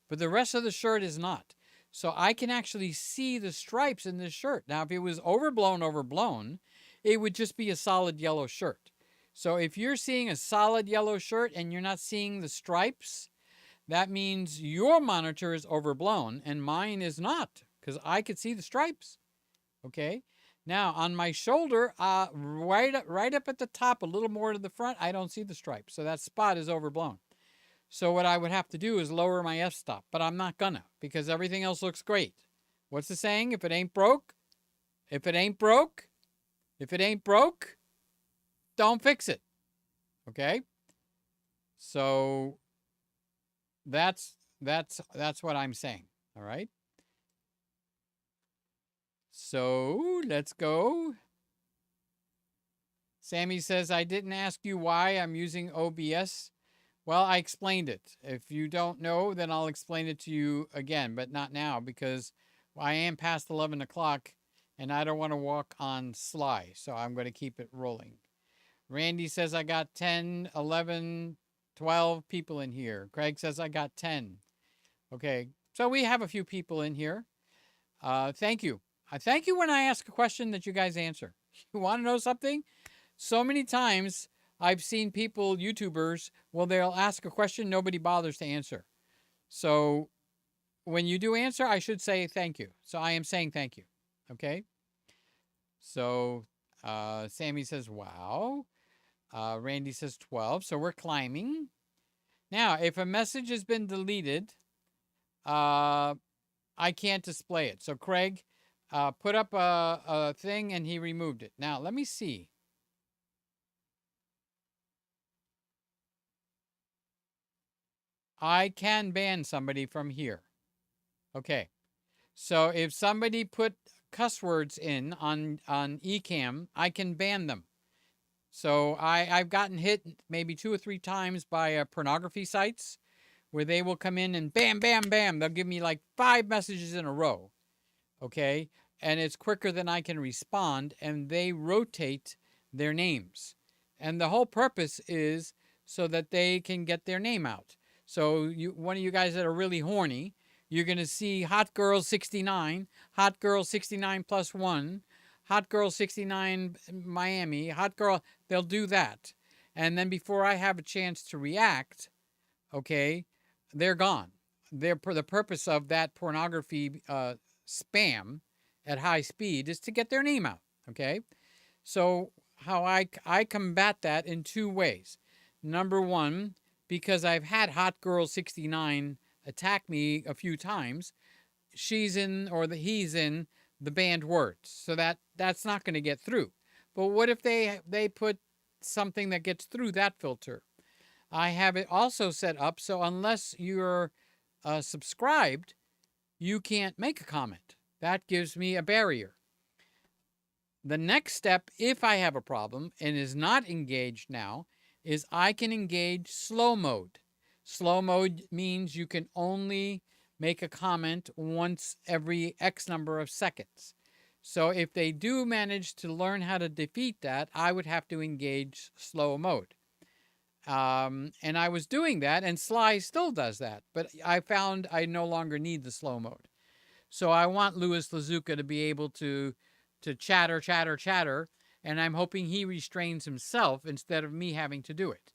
But the rest of the shirt is not. So I can actually see the stripes in this shirt. Now, if it was overblown, it would just be a solid yellow shirt. So if you're seeing a solid yellow shirt and you're not seeing the stripes, that means your monitor is overblown and mine is not, because I could see the stripes. Okay? Now, on my shoulder, right up at the top, a little more to the front, I don't see the stripes. So that spot is overblown. So what I would have to do is lower my f-stop, but I'm not gonna, because everything else looks great. What's the saying? If it ain't broke, don't fix it. Okay? So that's what I'm saying. All right. So let's go. Sammy says, I didn't ask you why I'm using OBS. Well, I explained it. If you don't know, then I'll explain it to you again, but not now because I am past 11 o'clock and I don't want to walk on sly. So I'm going to keep it rolling. Randy says I got 10, 11, 12 people in here. Craig says I got 10. Okay. So we have a few people in here. Thank you. I thank you when I ask a question that you guys answer. You want to know something? So many times I've seen people, YouTubers, well, they'll ask a question, nobody bothers to answer. So when you do answer, I should say thank you. So I am saying thank you. Okay. So Sammy says, wow. Randy says 12. So we're climbing. Now, if a message has been deleted, I can't display it. So Craig put up a thing and he removed it. Now, let me see. I can ban somebody from here. Okay. So if somebody put cuss words in on eCam, I can ban them. So I've gotten hit maybe 2 or 3 times by pornography sites where they will come in and bam, bam, bam. They'll give me like 5 messages in a row. Okay. And it's quicker than I can respond. And they rotate their names. And the whole purpose is so that they can get their name out. So one of you guys that are really horny, you're going to see Hot Girl 69, Hot Girl 69 plus 1, Hot Girl 69 Miami, Hot Girl, they'll do that. And then before I have a chance to react, okay, they're gone. The purpose of that pornography spam at high speed is to get their name out, okay? So how I combat that in 2 ways. Number 1, because I've had Hot Girl 69 attack me a few times, she's in or he's in the banned words. So that's not going to get through. But what if they put something that gets through that filter? I have it also set up so unless you're subscribed, you can't make a comment. That gives me a barrier. The next step, if I have a problem and is not engaged now, is I can engage slow mode. Slow mode means you can only make a comment once every X number of seconds. So if they do manage to learn how to defeat that, I would have to engage slow mode. And I was doing that, and Sly still does that. But I found I no longer need the slow mode. So I want Louis Lazuka to be able to chatter, chatter, chatter, and I'm hoping he restrains himself instead of me having to do it.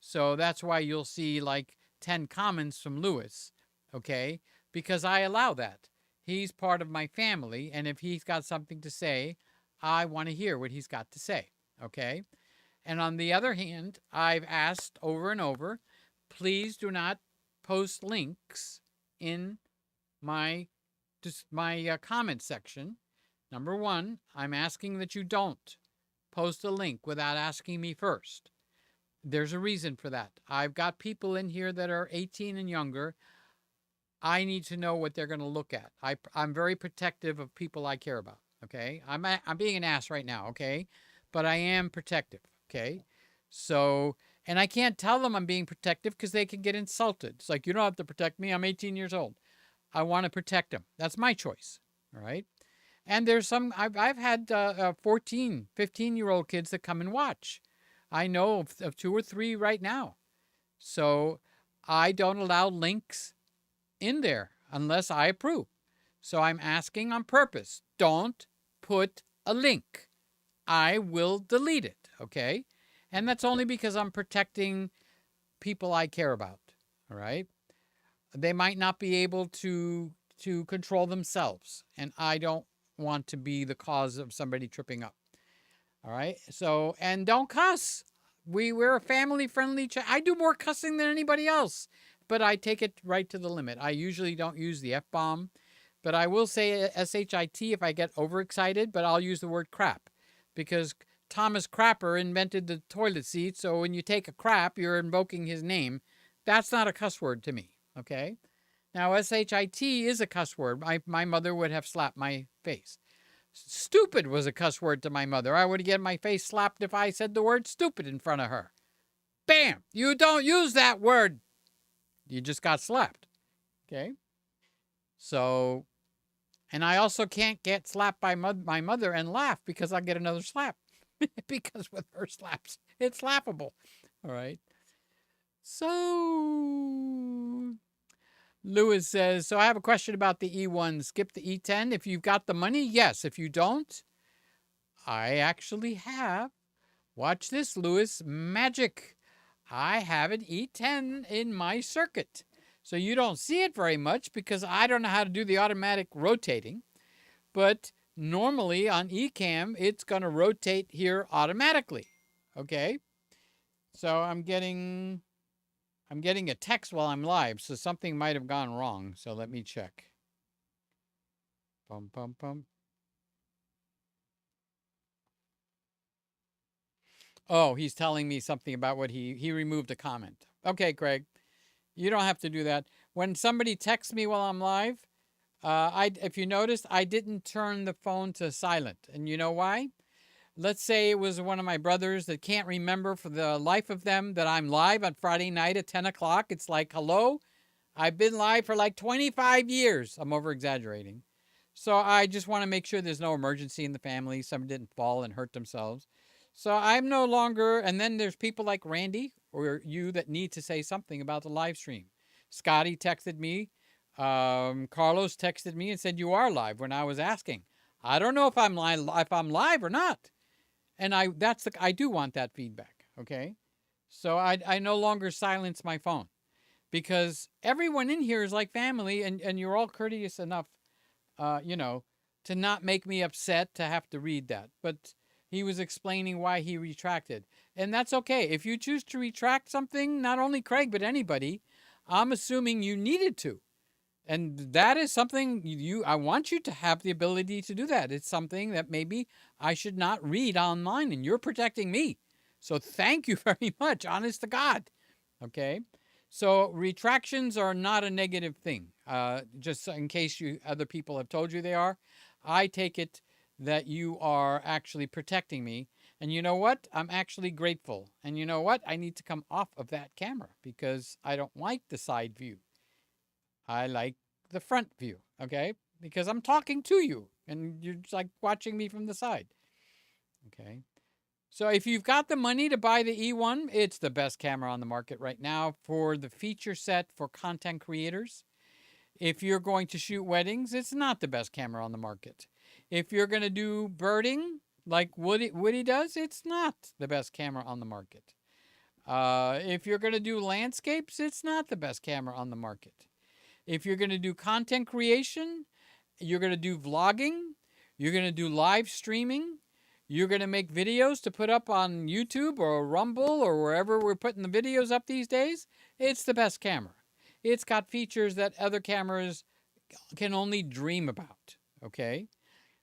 So that's why you'll see like 10 comments from Louis, okay? Because I allow that. He's part of my family, and if he's got something to say, I want to hear what he's got to say, okay? And on the other hand, I've asked over and over, please do not post links in my comment section. Number 1, I'm asking that you don't post a link without asking me first. There's a reason for that. I've got people in here that are 18 and younger. I need to know what they're going to look at. I'm very protective of people I care about, okay? I'm being an ass right now, okay? But I am protective, okay? So, and I can't tell them I'm being protective because they can get insulted. It's like, you don't have to protect me. I'm 18 years old. I want to protect them. That's my choice, all right? And there's some, I've had 14, 15-year-old kids that come and watch. I know of 2 or 3 right now. So I don't allow links in there unless I approve. So I'm asking on purpose, don't put a link. I will delete it, okay? And that's only because I'm protecting people I care about, all right? They might not be able to control themselves, and I don't want to be the cause of somebody tripping up. All right. So, and don't cuss. We're a family-friendly I do more cussing than anybody else, but I take it right to the limit. I usually don't use the F-bomb, but I will say SHIT if I get overexcited, but I'll use the word crap because Thomas Crapper invented the toilet seat, so when you take a crap, you're invoking his name. That's not a cuss word to me, okay? Now, S-H-I-T is a cuss word. My mother would have slapped my face. Stupid was a cuss word to my mother. I would get my face slapped if I said the word stupid in front of her. Bam! You don't use that word. You just got slapped, okay? So, and I also can't get slapped by my mother and laugh because I'll get another slap. Because with her slaps, it's laughable. All right. So, Lewis says, so I have a question about the E1. Skip the E10 if you've got the money? Yes. If you don't, I actually have. Watch this, Lewis. Magic. I have an E10 in my circuit. So you don't see it very much because I don't know how to do the automatic rotating. But normally on Ecamm, it's going to rotate here automatically. Okay? So I'm getting a text while I'm live, so something might have gone wrong. So let me check. Bum, bum, bum. Oh, he's telling me something about what he removed a comment. Okay, Craig. You don't have to do that. When somebody texts me while I'm live, if you noticed, I didn't turn the phone to silent. And you know why? Let's say it was one of my brothers that can't remember for the life of them that I'm live on Friday night at 10 o'clock. It's like, hello, I've been live for like 25 years. I'm over-exaggerating. So I just want to make sure there's no emergency in the family. Someone didn't fall and hurt themselves. So I'm no longer, and then there's people like Randy or you that need to say something about the live stream. Scotty texted me. Carlos texted me and said, you are live when I was asking. I don't know if I'm live or not. And I do want that feedback, okay? So I no longer silence my phone because everyone in here is like family and you're all courteous enough, to not make me upset to have to read that. But he was explaining why he retracted. And that's okay. If you choose to retract something, not only Craig, but anybody, I'm assuming you needed to. And that is something I want you to have the ability to do that. It's something that maybe I should not read online, and you're protecting me. So thank you very much, honest to God. Okay? So retractions are not a negative thing. Just in case other people have told you they are, I take it that you are actually protecting me. And you know what? I'm actually grateful. And you know what? I need to come off of that camera because I don't like the side view. I like the front view, okay? Because I'm talking to you and you're just like watching me from the side. Okay? So if you've got the money to buy the E1, it's the best camera on the market right now for the feature set for content creators. If you're going to shoot weddings, it's not the best camera on the market. If you're going to do birding like Woody does, it's not the best camera on the market. If you're going to do landscapes, it's not the best camera on the market. If you're going to do content creation, you're going to do vlogging, you're going to do live streaming, you're going to make videos to put up on YouTube or Rumble or wherever we're putting the videos up these days, it's the best camera. It's got features that other cameras can only dream about, okay?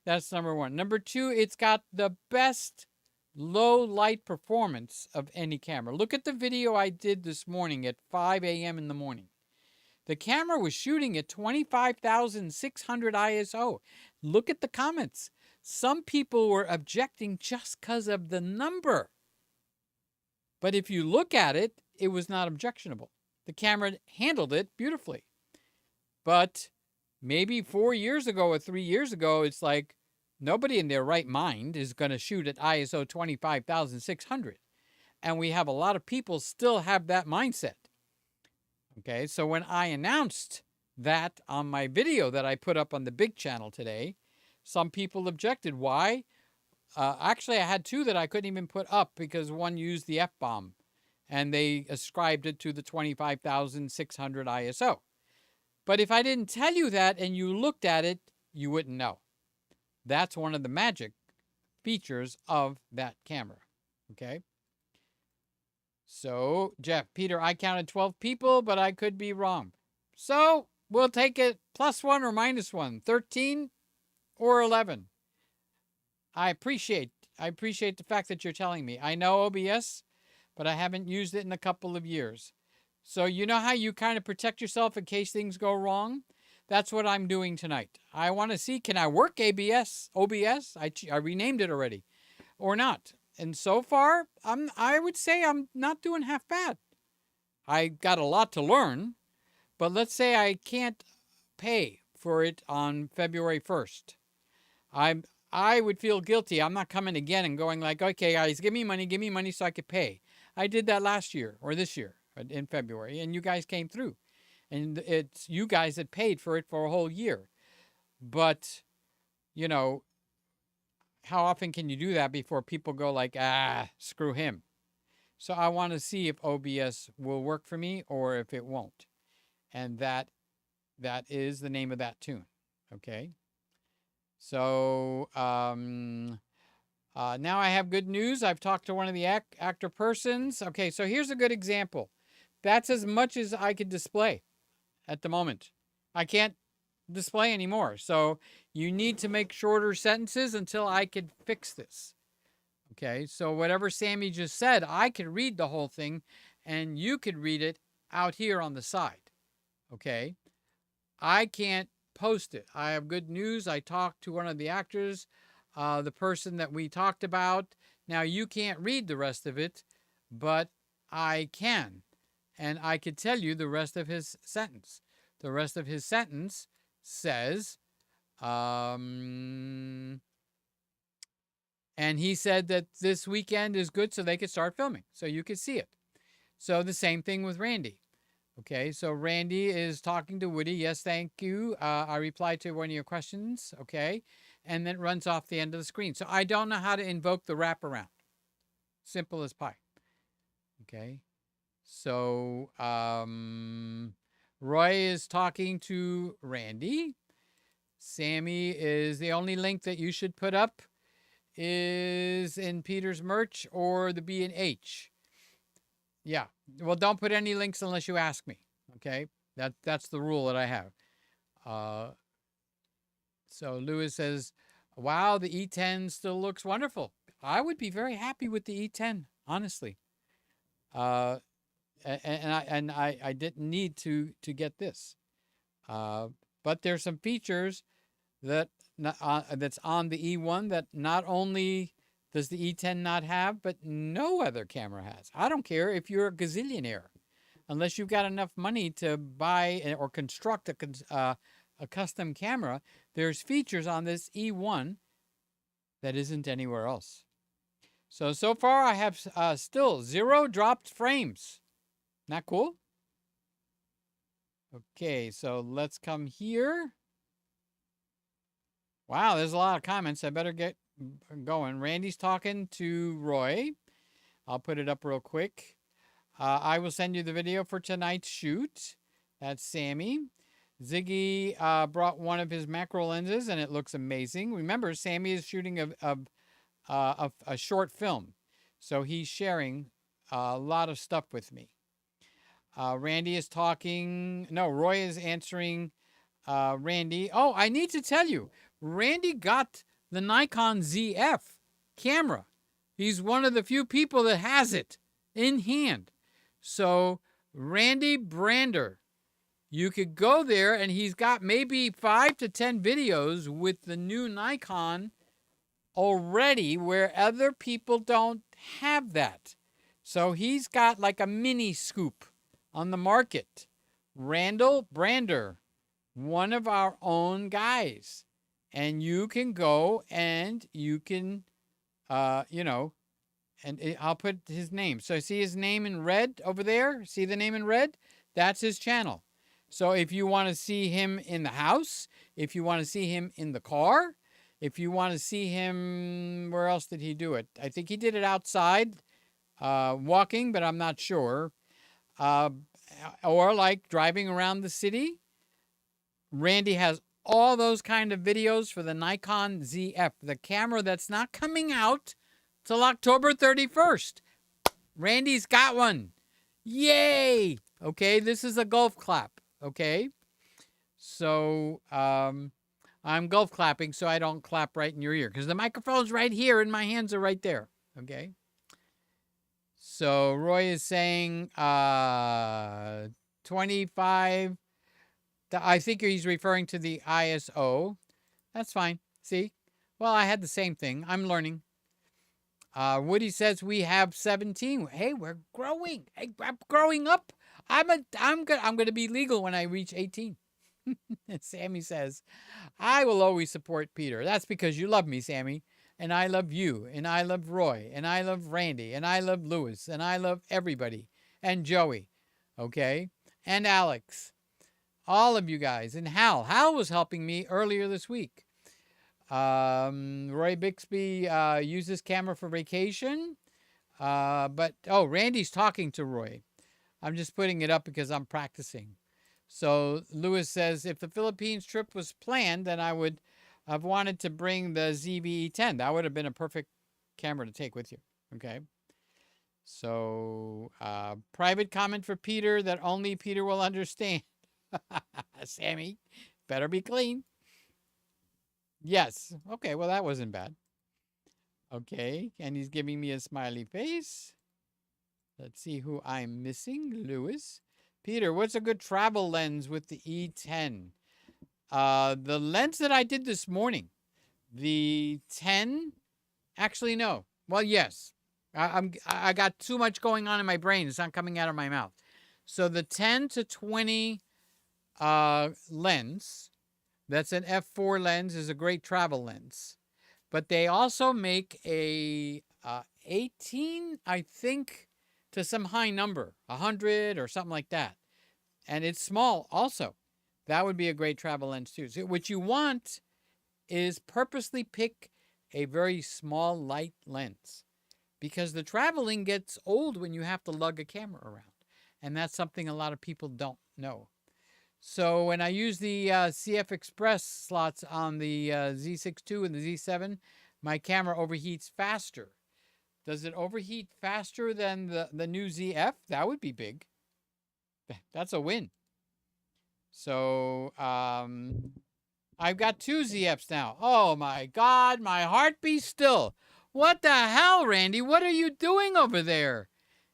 That's number one. Number two, it's got the best low light performance of any camera. Look at the video I did this morning at 5 a.m. in the morning. The camera was shooting at 25,600 ISO. Look at the comments. Some people were objecting just because of the number. But if you look at it, it was not objectionable. The camera handled it beautifully. But maybe 4 years ago or 3 years ago, it's like nobody in their right mind is going to shoot at ISO 25,600. And we have a lot of people still have that mindset. Okay, so when I announced that on my video that I put up on the big channel today, some people objected. Why? Actually, I had two that I couldn't even put up because one used the F-bomb, and they ascribed it to the 25,600 ISO. But if I didn't tell you that and you looked at it, you wouldn't know. That's one of the magic features of that camera, okay? So, Peter, I counted 12 people, but I could be wrong. So, we'll take it +1 or -1, 13 or 11. I appreciate I appreciate the fact that you're telling me. I know OBS, but I haven't used it in a couple of years. So you know how you kind of protect yourself in case things go wrong? That's what I'm doing tonight. I want to see, can I work OBS? I renamed it already, or not. And so far, I would say I'm not doing half bad. I got a lot to learn, but let's say I can't pay for it on February 1st. I would feel guilty. I'm not coming again and going like, okay, guys, give me money so I could pay. I did that last year or this year in February, and you guys came through. And it's you guys that paid for it for a whole year. But, you know, how often can you do that before people go like, screw him? So I want to see if OBS will work for me or if it won't. And that is the name of that tune. Okay. So now I have good news. I've talked to one of the actor persons. Okay, so here's a good example. That's as much as I could display at the moment. I can't display anymore. So you need to make shorter sentences until I could fix this. Okay, so whatever Sammy just said, I could read the whole thing and you could read it out here on the side. Okay, I can't post it. I have good news. I talked to one of the actors, the person that we talked about. Now you can't read the rest of it, but I can. And I could tell you the rest of his sentence. The rest of his sentence says, and he said that this weekend is good so they could start filming. So you could see it. So the same thing with Randy. Okay, so Randy is talking to Woody. Yes, thank you. I replied to one of your questions. Okay, and then runs off the end of the screen. So I don't know how to invoke the wraparound. Simple as pie. Okay, so Roy is talking to Randy. Sammy is the only link that you should put up is in Peter's merch or the B&H. Yeah. Well, don't put any links unless you ask me. Okay. That's the rule that I have. So Lewis says, wow, the E10 still looks wonderful. I would be very happy with the E10, honestly. And I didn't need to get this. But there's some features that that's on the E1 that not only does the E10 not have, but no other camera has. I don't care if you're a gazillionaire. Unless you've got enough money to buy or construct a custom camera, there's features on this E1 that isn't anywhere else. So far I have still 0 dropped frames. Not cool? Okay, so let's come here. Wow, there's a lot of comments. I better get going. Randy's talking to Roy. I'll put it up real quick. I will send you the video for tonight's shoot. That's Sammy. Ziggy brought one of his macro lenses, and it looks amazing. Remember, Sammy is shooting a short film, so he's sharing a lot of stuff with me. Randy is talking. No, Roy is answering Randy. Oh, I need to tell you, Randy got the Nikon ZF camera. He's one of the few people that has it in hand. So, Randy Brander, you could go there and he's got maybe 5 to 10 videos with the new Nikon already where other people don't have that. So, he's got like a mini scoop on the market. Randall Brander, one of our own guys. And you can go and you can, and I'll put his name. So see his name in red over there? See the name in red? That's his channel. So if you want to see him in the house, if you want to see him in the car, if you want to see him, where else did he do it? I think he did it outside, walking, but I'm not sure. Or like driving around the city. Randy has all those kind of videos for the Nikon ZF, the camera that's not coming out till October 31st. Randy's got one. Yay! Okay, this is a golf clap. Okay, so I'm golf clapping so I don't clap right in your ear because the microphone's right here and my hands are right there. Okay. So Roy is saying 25. I think he's referring to the ISO. That's fine. See? Well, I had the same thing. I'm learning. Woody says we have 17. Hey, we're growing. Hey, I'm growing up. I'm gonna be legal when I reach 18. Sammy says, I will always support Peter. That's because you love me, Sammy. And I love you. And I love Roy. And I love Randy. And I love Lewis. And I love everybody. And Joey. Okay? And Alex. All of you guys. And Hal. Hal was helping me earlier this week. Roy Bixby uses camera for vacation. Randy's talking to Roy. I'm just putting it up because I'm practicing. So Lewis says, if the Philippines trip was planned, then I would have wanted to bring the ZV-E10. That would have been a perfect camera to take with you. Okay. So private comment for Peter that only Peter will understand. Sammy, better be clean. Yes. Okay, well, that wasn't bad. Okay, and he's giving me a smiley face. Let's see who I'm missing. Lewis. Peter, what's a good travel lens with the E10? The lens that I did this morning, the 10. Actually, no. Well, yes. I got too much going on in my brain. It's not coming out of my mouth. So the 10 to 20 lens, that's an f4 lens, is a great travel lens. But they also make a 18, I think, to some high number, 100 or something like that. And it's small also. That would be a great travel lens too. So what you want is purposely pick a very small, light lens because the traveling gets old when you have to lug a camera around. And that's something a lot of people don't know. So when I use the CF Express slots on the Z6 II and the Z7, my camera overheats faster. Does it overheat faster than the new ZF? That would be big. That's a win. So I've got 2 ZFs now. Oh my God, my heart be still. What the hell, Randy? What are you doing over there?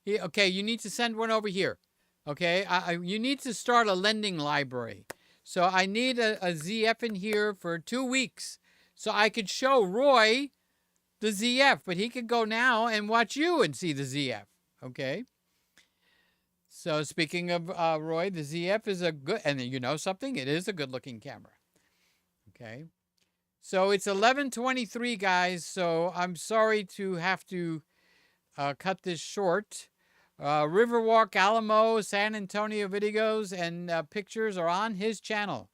Okay, you need to send one over here. Okay, you need to start a lending library. So I need a ZF in here for 2 weeks so I could show Roy the ZF, but he could go now and watch you and see the ZF. Okay. So speaking of Roy, the ZF is a good, and you know something, it is a good looking camera. Okay. So it's 11:23, guys. So I'm sorry to have to cut this short. Riverwalk, Alamo, San Antonio videos and pictures are on his channel.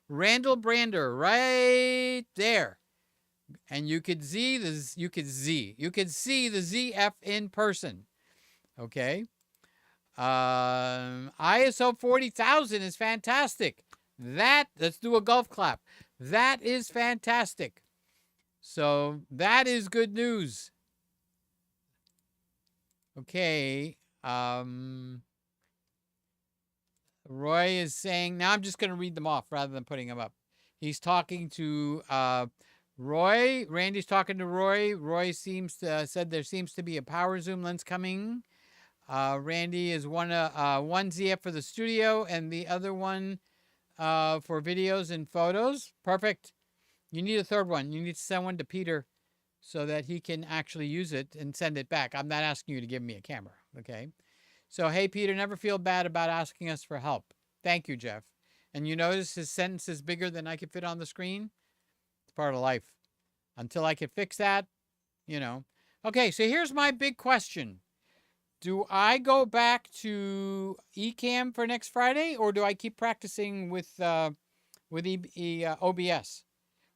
Randall Brander, right there. And you could see the ZF in person. Okay. ISO 40,000 is fantastic. Let's do a golf clap. That is fantastic. So that is good news. Okay. Roy is saying, now I'm just going to read them off rather than putting them up. He's talking to Roy. Randy's talking to Roy. Roy said there seems to be a power zoom lens coming. Randy is one ZF for the studio and the other one for videos and photos. Perfect. You need a third one. You need to send one to Peter so that he can actually use it and send it back. I'm not asking you to give me a camera, okay? So, hey, Peter, never feel bad about asking us for help. Thank you, Jeff. And you notice his sentence is bigger than I could fit on the screen? It's part of life. Until I can fix that, you know. Okay, so here's my big question. Do I go back to Ecamm for next Friday, or do I keep practicing with OBS?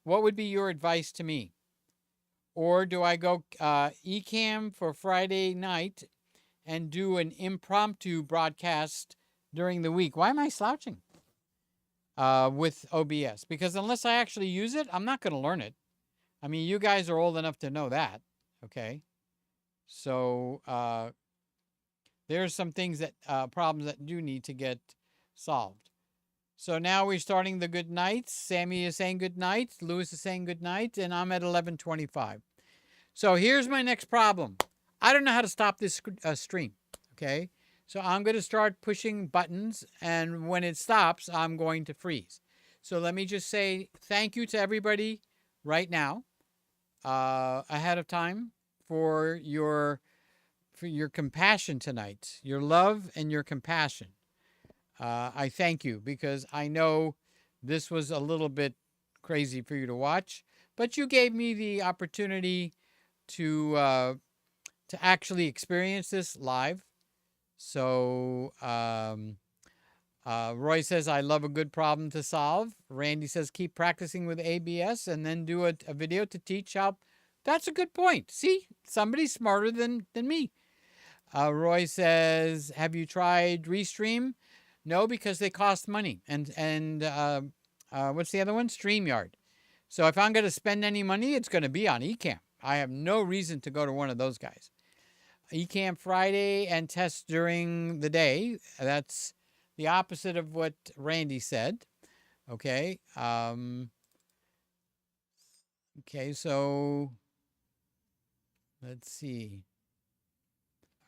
What would be your advice to me? Or do I go Ecamm for Friday night and do an impromptu broadcast during the week? Why am I slouching? With OBS. Because unless I actually use it, I'm not going to learn it. I mean, you guys are old enough to know that. Okay. So there's some things that problems that do need to get solved. So now we're starting the good nights. Sammy is saying good night. Lewis is saying good night. And I'm at 11:25. So here's my next problem. I don't know how to stop this stream. Okay. So I'm going to start pushing buttons. And when it stops, I'm going to freeze. So let me just say thank you to everybody right now ahead of time for your compassion tonight, your love and your compassion. I thank you because I know this was a little bit crazy for you to watch, but you gave me the opportunity to actually experience this live. So Roy says, I love a good problem to solve. Randy says, keep practicing with ABS and then do a video to teach how. That's a good point. See, somebody's smarter than me. Roy says, have you tried Restream? No, because they cost money. And what's the other one? StreamYard. So if I'm going to spend any money, it's going to be on Ecamm. I have no reason to go to one of those guys. Ecamm Friday and test during the day. That's the opposite of what Randy said. Okay. Okay, so let's see.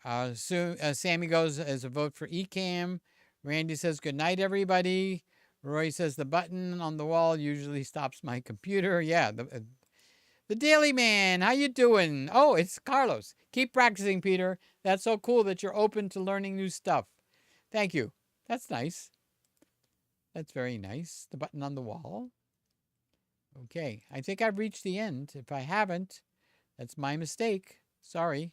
Sammy goes as a vote for Ecamm. Randy says, good night, everybody. Roy says, the button on the wall usually stops my computer. Yeah, the Daily Man, how you doing? Oh, it's Carlos. Keep practicing, Peter. That's so cool that you're open to learning new stuff. Thank you. That's nice. That's very nice. The button on the wall. Okay, I think I've reached the end. If I haven't, that's my mistake. Sorry.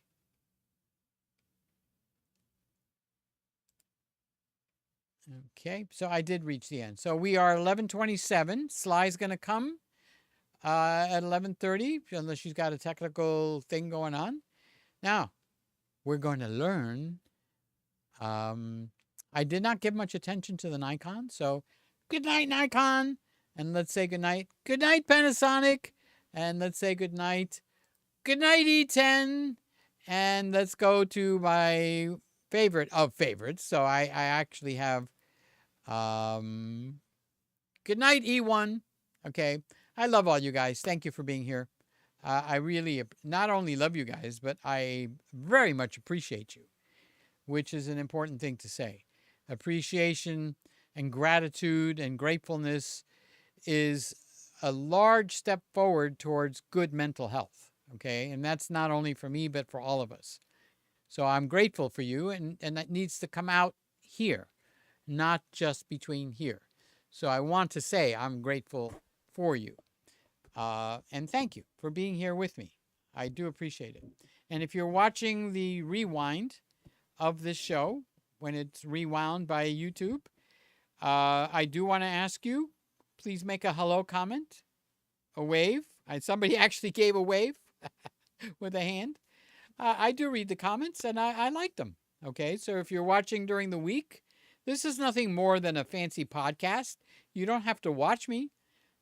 Okay, so I did reach the end. So we are 11:27. Sly's going to come at 11:30, unless she's got a technical thing going on. Now, we're going to learn. I did not give much attention to the Nikon, so good night, Nikon. And let's say good night. Good night, Panasonic. And let's say good night. Good night, E10. And let's go to my favorite of favorites. So I actually have good night, E1. Okay. I love all you guys. Thank you for being here. I really not only love you guys, but I very much appreciate you, which is an important thing to say. Appreciation and gratitude and gratefulness is a large step forward towards good mental health. Okay. And that's not only for me, but for all of us. So I'm grateful for you, and that needs to come out here, not just between here. So I want to say I'm grateful for you. And thank you for being here with me. I do appreciate it. And if you're watching the rewind of this show, when it's rewound by YouTube, I do want to ask you, please make a hello comment, a wave. Somebody actually gave a wave with a hand. I do read the comments, and I like them. Okay, so if you're watching during the week, this is nothing more than a fancy podcast. You don't have to watch me.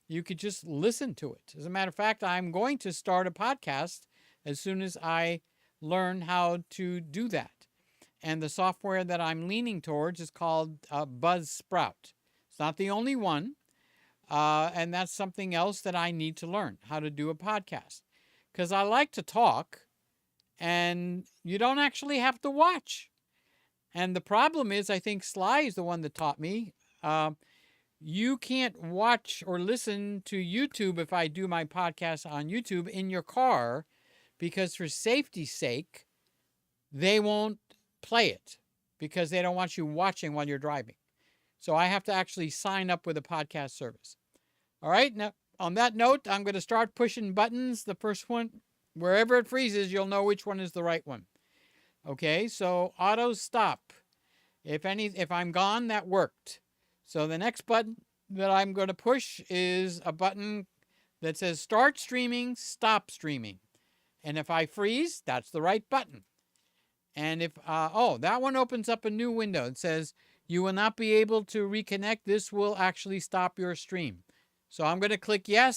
You could just listen to it. As a matter of fact, I'm going to start a podcast as soon as I learn how to do that. And the software that I'm leaning towards is called Buzzsprout. It's not the only one. And that's something else that I need to learn, how to do a podcast. Because I like to talk, and you don't actually have to watch. And the problem is, I think Sly is the one that taught me. You can't watch or listen to YouTube if I do my podcast on YouTube in your car, because for safety's sake, they won't play it because they don't want you watching while you're driving. So I have to actually sign up with a podcast service. All right. Now, on that note, I'm going to start pushing buttons. The first one, wherever it freezes, you'll know which one is the right one. Okay. So auto stop. If I'm gone, that worked. So the next button that I'm going to push is a button that says start streaming, stop streaming. And if I freeze, that's the right button. And if, that one opens up a new window. It says you will not be able to reconnect. This will actually stop your stream. So I'm going to click yes.